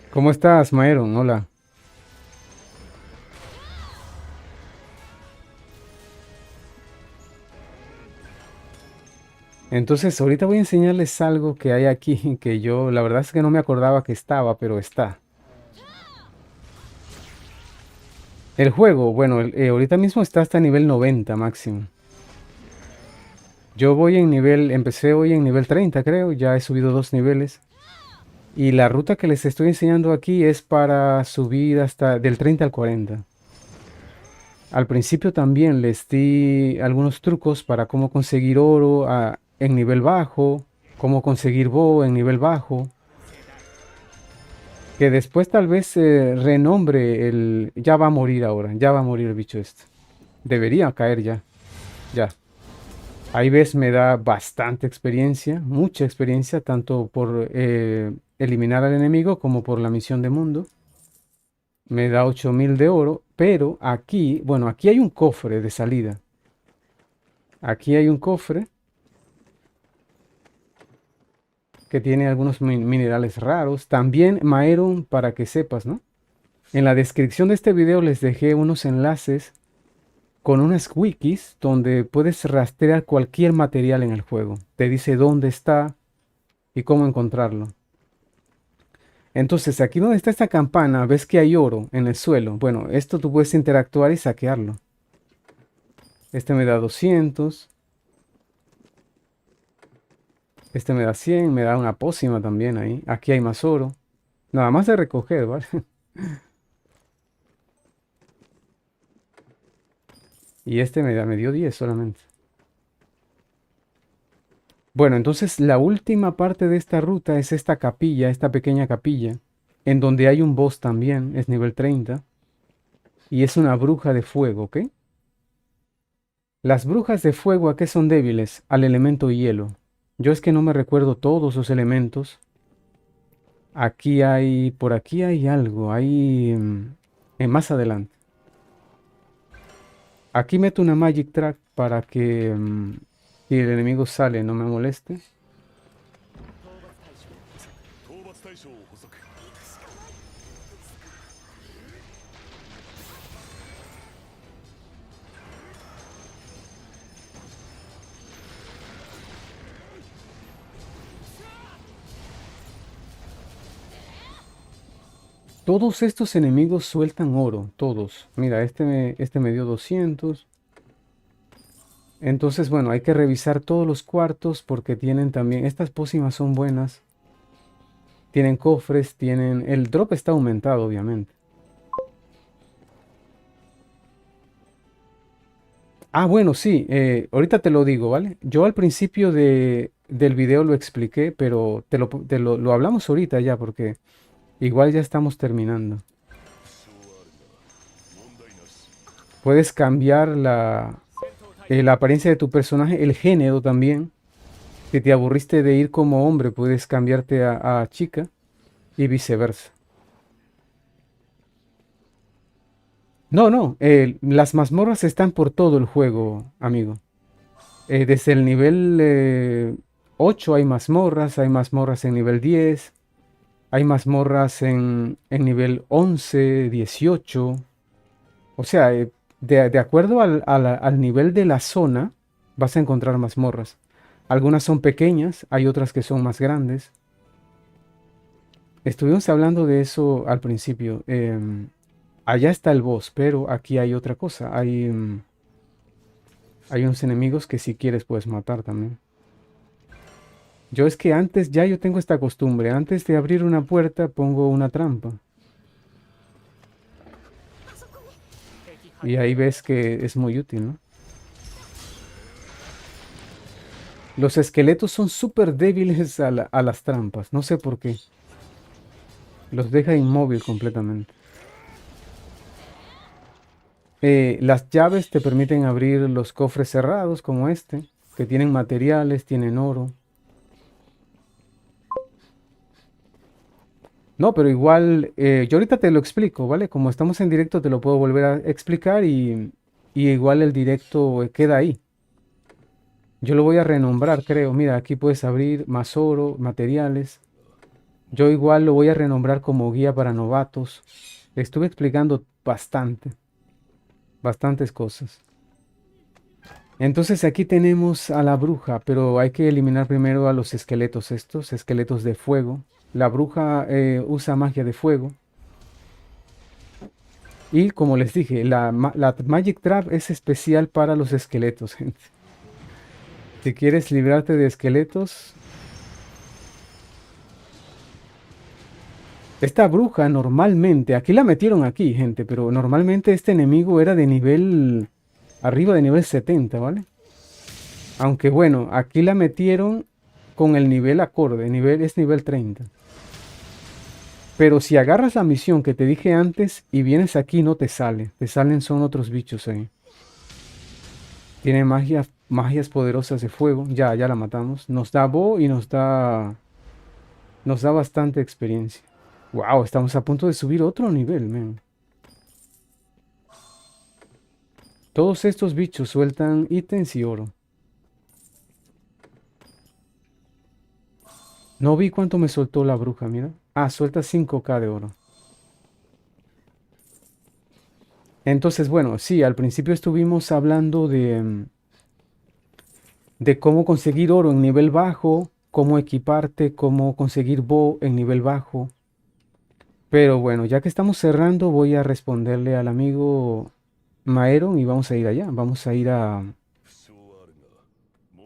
¿Cómo estás, Maeron? Hola. Entonces, ahorita voy a enseñarles algo que hay aquí, que yo, la verdad es que no me acordaba que estaba, pero está. El juego, bueno, ahorita mismo está hasta nivel 90 máximo. Yo voy en nivel, empecé hoy en nivel 30 creo, ya he subido 2 niveles. Y la ruta que les estoy enseñando aquí es para subir hasta del 30 al 40. Al principio también les di algunos trucos para cómo conseguir oro en nivel bajo, cómo conseguir bo en nivel bajo. Que después tal vez se renombre el... Ya va a morir ahora, ya va a morir el bicho este. Debería caer ya, ya. Ahí ves, me da bastante experiencia, mucha experiencia, tanto por eliminar al enemigo como por la misión de mundo. Me da 8000 de oro, pero aquí, bueno, aquí hay un cofre de salida. Aquí hay un cofre que tiene algunos minerales raros. También Maeron, para que sepas, ¿no? En la descripción de este video les dejé unos enlaces con unas wikis donde puedes rastrear cualquier material en el juego. Te dice dónde está y cómo encontrarlo. Entonces, aquí donde está esta campana, ves que hay oro en el suelo. Bueno, esto tú puedes interactuar y saquearlo. Este me da 200. Este me da 100, me da una pócima también ahí. Aquí hay más oro. Nada más de recoger, ¿vale? Y este me dio 10 solamente. Bueno, entonces la última parte de esta ruta es esta capilla, esta pequeña capilla, en donde hay un boss también, es nivel 30, y es una bruja de fuego, ¿ok? Las brujas de fuego, ¿a qué son débiles? Al elemento hielo. Yo es que no me recuerdo todos los elementos. Aquí hay, por aquí hay algo, hay más adelante. Aquí meto una Magic Track para que si el enemigo sale no me moleste. 討伐対象を捕捉 Todos estos enemigos sueltan oro, todos. Mira, este me dio 200. Entonces, bueno, hay que revisar todos los cuartos porque tienen también, estas pócimas son buenas. Tienen cofres, tienen... El drop está aumentado, obviamente. Ah, bueno, sí, ahorita te lo digo, ¿vale? Yo al principio del video lo expliqué, pero lo hablamos ahorita ya porque igual ya estamos terminando. 問題なし Puedes cambiar la 戦闘態勢 apariencia de tu personaje, el género también. Si te aburriste de ir como hombre, puedes cambiarte a chica y viceversa. No, no, las mazmorras están por todo el juego, amigo. Desde el nivel 8 hay mazmorras en nivel 10, hay mazmorras en nivel 11, 18. O sea, de acuerdo al nivel de la zona, vas a encontrar mazmorras. Algunas son pequeñas, hay otras que son más grandes. Estuvimos hablando de eso al principio. Allá está el boss, pero aquí hay otra cosa. Hay unos enemigos que si quieres puedes matar también. Yo es que antes, ya yo tengo esta costumbre. Antes de abrir una puerta pongo una trampa. あそこに Y ahí ves que es muy útil, ¿no? Los esqueletos son súper débiles a las trampas. No sé por qué. Los deja inmóvil completamente. Las llaves te permiten abrir los cofres cerrados como este, que tienen materiales, tienen oro. No, pero igual, yo ahorita te lo explico, ¿vale? Como estamos en directo, te lo puedo volver a explicar y igual el directo queda ahí. Yo lo voy a renombrar, creo. Mira, aquí puedes abrir más oro, materiales. Yo igual lo voy a renombrar como guía para novatos. Estuve explicando bastantes cosas. Entonces aquí tenemos a la bruja, pero hay que eliminar primero a los esqueletos estos, esqueletos de fuego. La bruja usa magia de fuego. Y como les dije, la Magic Trap es especial para los esqueletos, gente. Si quieres librarte de esqueletos, esta bruja normalmente, aquí la metieron aquí, gente, pero normalmente este enemigo era de nivel, arriba de nivel 70, ¿vale? Aunque bueno, aquí la metieron con el nivel acorde, es nivel 30. Pero si agarras la misión que te dije antes y vienes aquí, no te sale. Te salen son otros bichos ahí. Tiene magias poderosas de fuego. Ya la matamos. Nos da Bo y nos da bastante experiencia. Wow, estamos a punto de subir otro nivel, man. Todos estos bichos sueltan ítems y oro. No vi cuánto me soltó la bruja, mira. Ah, suelta 5K de oro. Entonces, bueno, sí, al principio estuvimos hablando de cómo conseguir oro en nivel bajo, cómo equiparte, cómo conseguir Bo en nivel bajo. Pero bueno, ya que estamos cerrando, voy a responderle al amigo Maeron y vamos a ir allá. Vamos a ir a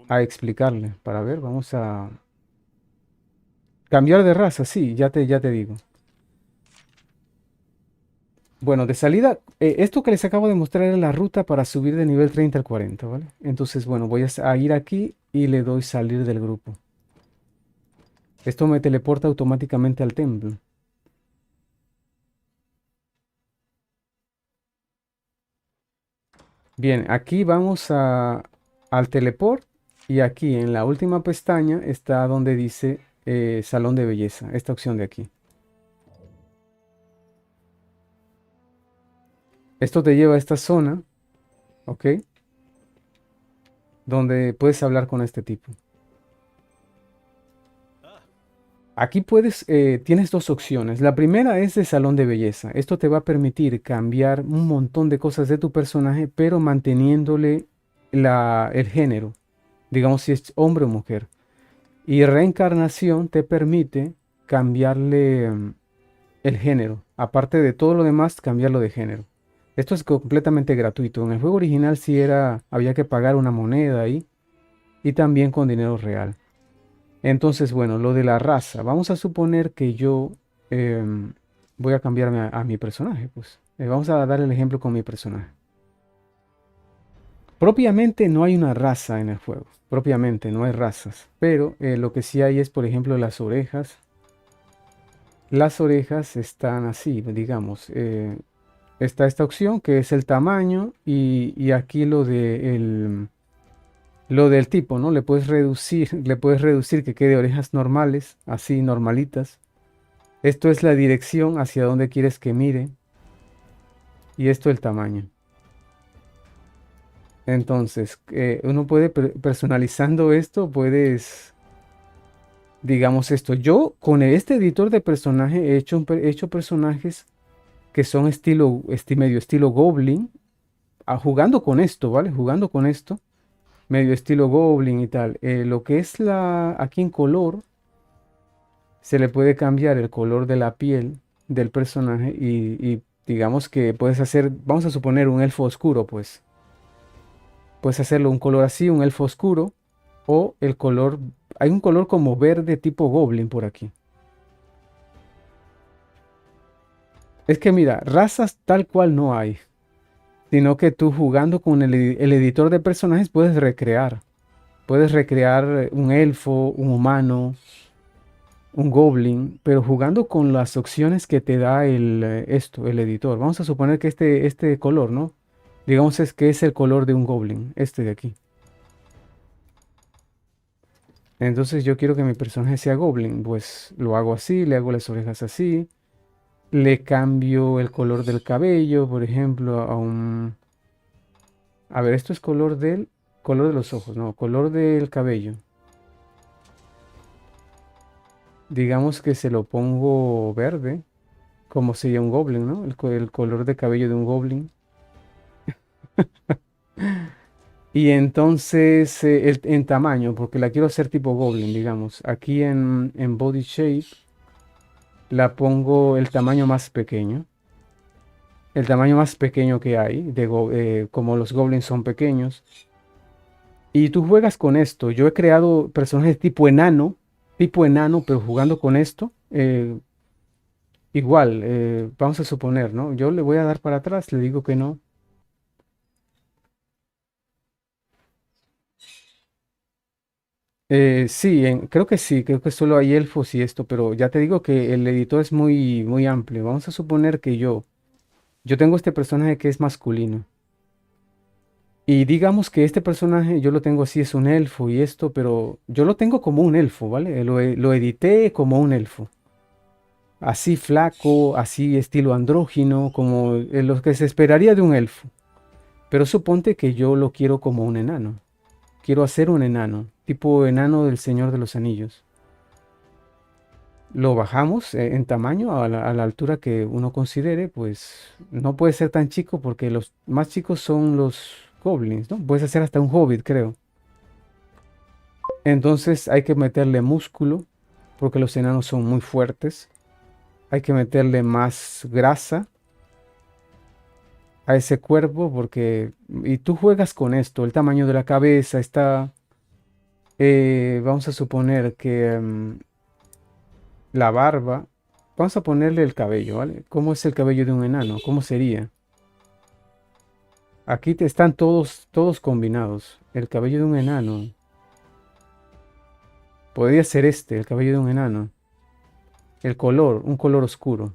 explicarle para ver. Vamos a cambiar de raza, sí, ya te digo. Bueno, de salida, esto que les acabo de mostrar era la ruta para subir de nivel 30 al 40, ¿vale? Entonces, bueno, voy a ir aquí y le doy salir del grupo. Esto me teleporta automáticamente al templo. Bien, aquí vamos al teleport y aquí en la última pestaña está donde dice Salón de Belleza, esta opción de aquí. Esto te lleva a esta zona, ¿ok? Donde puedes hablar con este tipo. Aquí tienes dos opciones. La primera es de salón de belleza. Esto te va a permitir cambiar un montón de cosas de tu personaje, pero manteniéndole el género. Digamos si es hombre o mujer. Y reencarnación te permite cambiarle el género. Aparte de todo lo demás, cambiarlo de género. Esto es completamente gratuito. En el juego original sí había que pagar una moneda ahí. Y también con dinero real. Entonces, bueno, lo de la raza. Vamos a suponer que yo voy a cambiarme a mi personaje. Pues vamos a dar el ejemplo con mi personaje. Propiamente no hay una raza en el juego. Propiamente no hay razas. Pero lo que sí hay es, por ejemplo, las orejas. Las orejas están así, digamos. Está esta opción que es el tamaño y aquí lo de Lo del tipo, ¿no? Le puedes reducir que quede orejas normales, así normalitas. Esto es la dirección hacia donde quieres que mire y esto el tamaño. Entonces, uno puede personalizando esto, puedes, digamos esto. Yo con este editor de personaje he hecho personajes que son medio estilo Goblin, jugando con esto, ¿vale? Jugando con esto, medio estilo Goblin y tal. Lo que es aquí en color, se le puede cambiar el color de la piel del personaje y digamos que puedes hacer, vamos a suponer un elfo oscuro, pues. Puedes hacerlo un color así, un elfo oscuro, o el color, hay un color como verde tipo Goblin por aquí. Es que mira, razas tal cual no hay, sino que tú jugando con el editor de personajes puedes recrear. Puedes recrear un elfo, un humano, un goblin, pero jugando con las opciones que te da el editor. Vamos a suponer que este color, ¿no? Digamos que es el color de un goblin, este de aquí. Entonces yo quiero que mi personaje sea goblin, pues lo hago así, le hago las orejas así, le cambio el color del cabello, por ejemplo, a un... A ver, esto es color de los ojos, no, color del cabello. Digamos que se lo pongo verde, como sería un goblin, ¿no? El color de cabello de un goblin. Y entonces en tamaño, porque la quiero hacer tipo goblin, digamos. Aquí en body shape la pongo el tamaño más pequeño. El tamaño más pequeño que hay, como los goblins son pequeños. Y tú juegas con esto. Yo he creado personajes tipo enano, pero jugando con esto. Igual, vamos a suponer, ¿no? Yo le voy a dar para atrás, le digo que no. Sí, creo que solo hay elfos y esto, pero ya te digo que el editor es muy, muy amplio. Vamos a suponer que yo tengo este personaje que es masculino. Y digamos que este personaje yo lo tengo así, es un elfo y esto, pero yo lo tengo como un elfo, ¿vale? Lo edité como un elfo. Así flaco, así estilo andrógino, como lo que se esperaría de un elfo. Pero suponte que yo lo quiero como un enano. Quiero hacer un enano, tipo enano del Señor de los Anillos. Lo bajamos en tamaño a la altura que uno considere, pues no puede ser tan chico porque los más chicos son los goblins, ¿no? Puedes hacer hasta un hobbit, creo. Entonces hay que meterle músculo porque los enanos son muy fuertes. Hay que meterle más grasa a ese cuerpo porque... Y tú juegas con esto, el tamaño de la cabeza está... vamos a suponer que la barba... Vamos a ponerle el cabello, ¿vale? ¿Cómo es el cabello de un enano? ¿Cómo sería? Aquí están todos combinados. El cabello de un enano. Podría ser el cabello de un enano. El color, un color oscuro.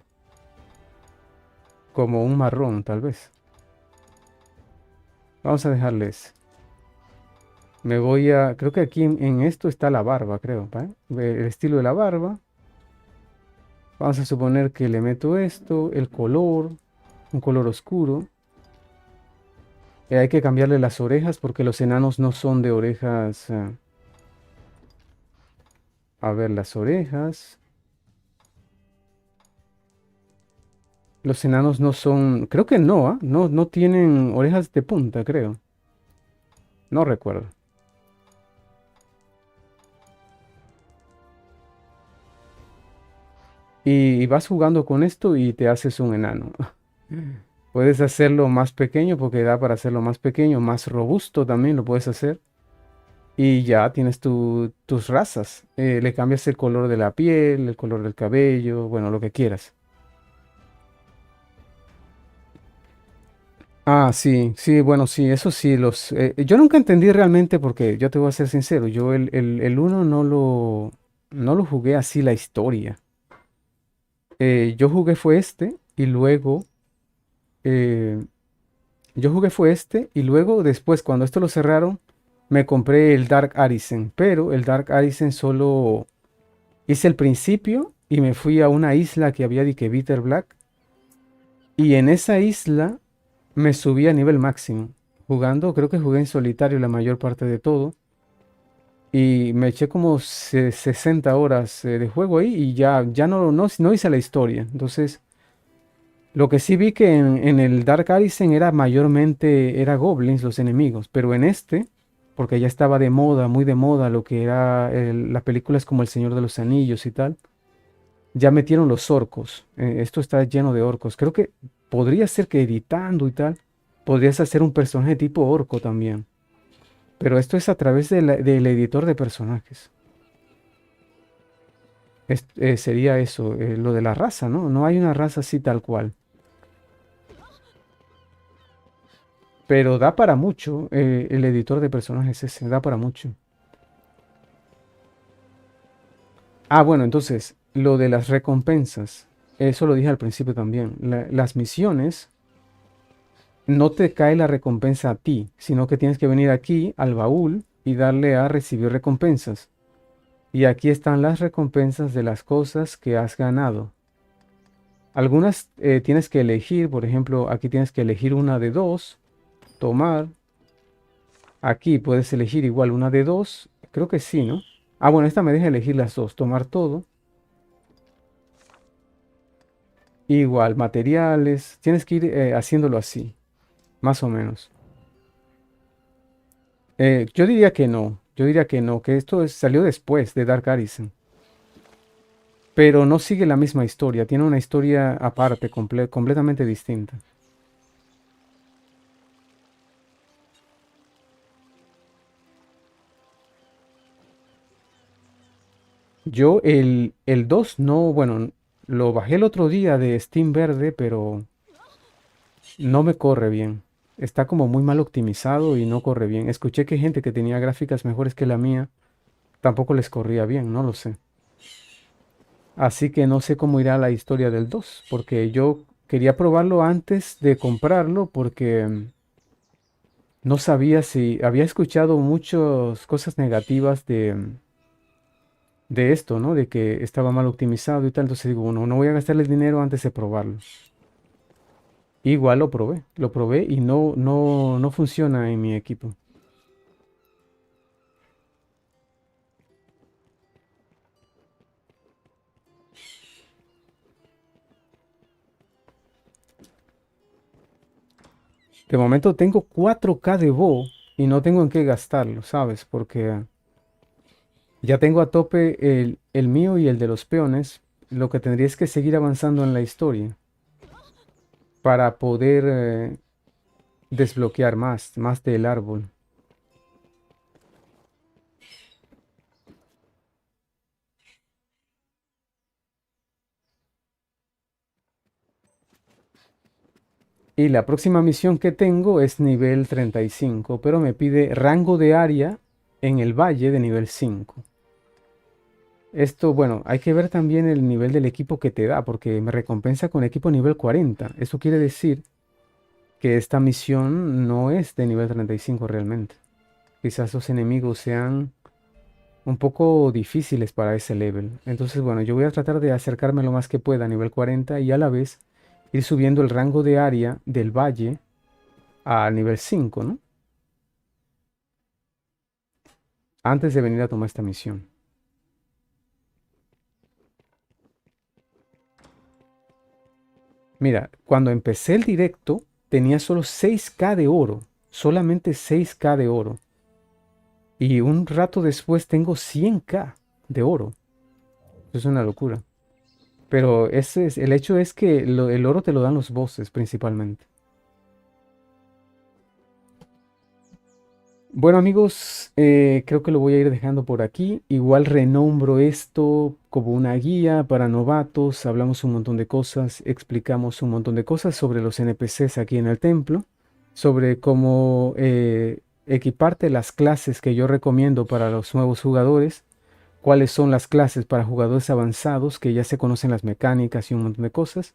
Como un marrón, tal vez. Vamos a dejarles. Creo que aquí en esto está la barba, creo, ¿vale? El estilo de la barba. Vamos a suponer que le meto esto, el color, un color oscuro. Hay que cambiarle las orejas porque los enanos no son de orejas. A ver, las orejas. Los enanos no son, creo que no, ¿ah? No, no tienen orejas de punta, creo. No recuerdo. Y vas jugando con esto y te haces un enano. Puedes hacerlo más pequeño porque da para hacerlo más pequeño, más robusto también lo puedes hacer. Y ya tienes tus razas. Le cambias el color de la piel, el color del cabello, bueno, lo que quieras. Ah, sí, sí, bueno, sí, eso sí, yo nunca entendí realmente porque, yo te voy a ser sincero, yo el uno no lo jugué así la historia. Yo jugué fue este y luego, eh, yo jugué fue este y luego después cuando esto lo cerraron, me compré el Dark Arisen, pero el Dark Arisen solo hice el principio y me fui a una isla que había de que Bitter Black. Y en esa isla me subí a nivel máximo. Jugando, creo que jugué en solitario la mayor parte de todo. Y me eché como 60 horas de juego ahí y ya no hice la historia. Entonces, lo que sí vi que en el Dark Arisen era mayormente era goblins los enemigos, pero en este, porque ya estaba de moda, muy de moda lo que era las películas como El Señor de los Anillos y tal, ya metieron los orcos. Esto está lleno de orcos. Creo que podría ser que editando y tal, podrías hacer un personaje tipo orco también. Pero esto es a través del editor de personajes. Sería eso, lo de la raza, ¿no? No hay una raza así tal cual. Pero da para mucho, el editor de personajes ese, da para mucho. Ah, bueno, entonces, lo de las recompensas, eso lo dije al principio también. Las misiones, no te cae la recompensa a ti, sino que tienes que venir aquí al baúl y darle a recibir recompensas. Y aquí están las recompensas de las cosas que has ganado. Algunas tienes que elegir, por ejemplo, aquí tienes que elegir una de dos, tomar. Aquí puedes elegir igual una de dos, creo que sí, ¿no? Ah, bueno, esta me deja elegir las dos, tomar todo. Igual, materiales, tienes que ir haciéndolo así, más o menos. Yo diría que no, que salió después de Dark Arisen. Pero no sigue la misma historia, tiene una historia aparte, completamente distinta. Yo el 2 no, bueno, lo bajé el otro día de Steam Verde, pero no me corre bien. Está como muy mal optimizado y no corre bien. Escuché que gente que tenía gráficas mejores que la mía tampoco les corría bien, no lo sé. Así que no sé cómo irá la historia del 2, porque yo quería probarlo antes de comprarlo porque no sabía si había escuchado muchas cosas negativas de esto, ¿no? De que estaba mal optimizado y tal. Entonces digo, bueno, no voy a gastarle dinero antes de probarlo. Igual lo probé y no funciona en mi equipo. De momento tengo 4K de Bo y no tengo en qué gastarlo, ¿sabes? Porque ya tengo a tope el mío y el de los peones. Lo que tendría es que seguir avanzando en la historia para poder desbloquear más del árbol. Y la próxima misión que tengo es nivel 35, pero me pide rango de área en el valle de nivel 5. Esto, bueno, hay que ver también el nivel del equipo que te da, porque me recompensa con equipo nivel 40. Eso quiere decir que esta misión no es de nivel 35 realmente. Quizás los enemigos sean un poco difíciles para ese level. Entonces, bueno, yo voy a tratar de acercarme lo más que pueda a nivel 40 y a la vez ir subiendo el rango de área del valle a nivel 5, ¿no? Antes de venir a tomar esta misión. Mira, cuando empecé el directo tenía solo 6K de oro, solamente 6K de oro. Y un rato después tengo 100K de oro. Eso es una locura. Pero el hecho es que el oro te lo dan los bosses principalmente. Bueno amigos, creo que lo voy a ir dejando por aquí. Igual renombro esto como una guía para novatos. Hablamos un montón de cosas, explicamos un montón de cosas sobre los NPCs aquí en el templo, sobre cómo equiparte las clases que yo recomiendo para los nuevos jugadores, cuáles son las clases para jugadores avanzados que ya se conocen las mecánicas y un montón de cosas.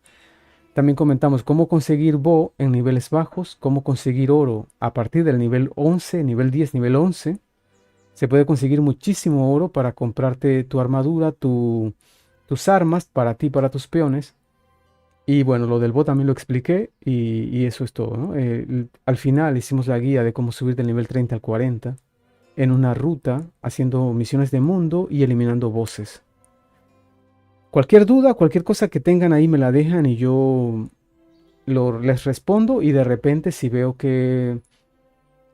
También comentamos cómo conseguir Bo en niveles bajos, cómo conseguir oro a partir del nivel 11, nivel 10, nivel 11. Se puede conseguir muchísimo oro para comprarte tu armadura, tus armas para ti, para tus peones. Y bueno, lo del bot también lo expliqué y eso es todo, ¿no? Al final hicimos la guía de cómo subir del nivel 30 al 40 en una ruta, haciendo misiones de mundo y eliminando bosses. Cualquier duda, cualquier cosa que tengan ahí me la dejan y yo les respondo, y de repente si veo que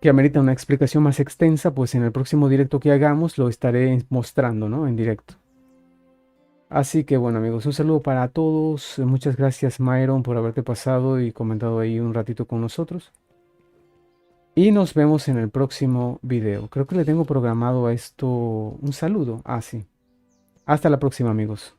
amerita una explicación más extensa, pues en el próximo directo que hagamos lo estaré mostrando, ¿no? En directo. Así que bueno amigos, un saludo para todos. Muchas gracias Myron por haberte pasado y comentado ahí un ratito con nosotros. Y nos vemos en el próximo video. Creo que le tengo programado a esto un saludo. Ah, sí. Hasta la próxima amigos.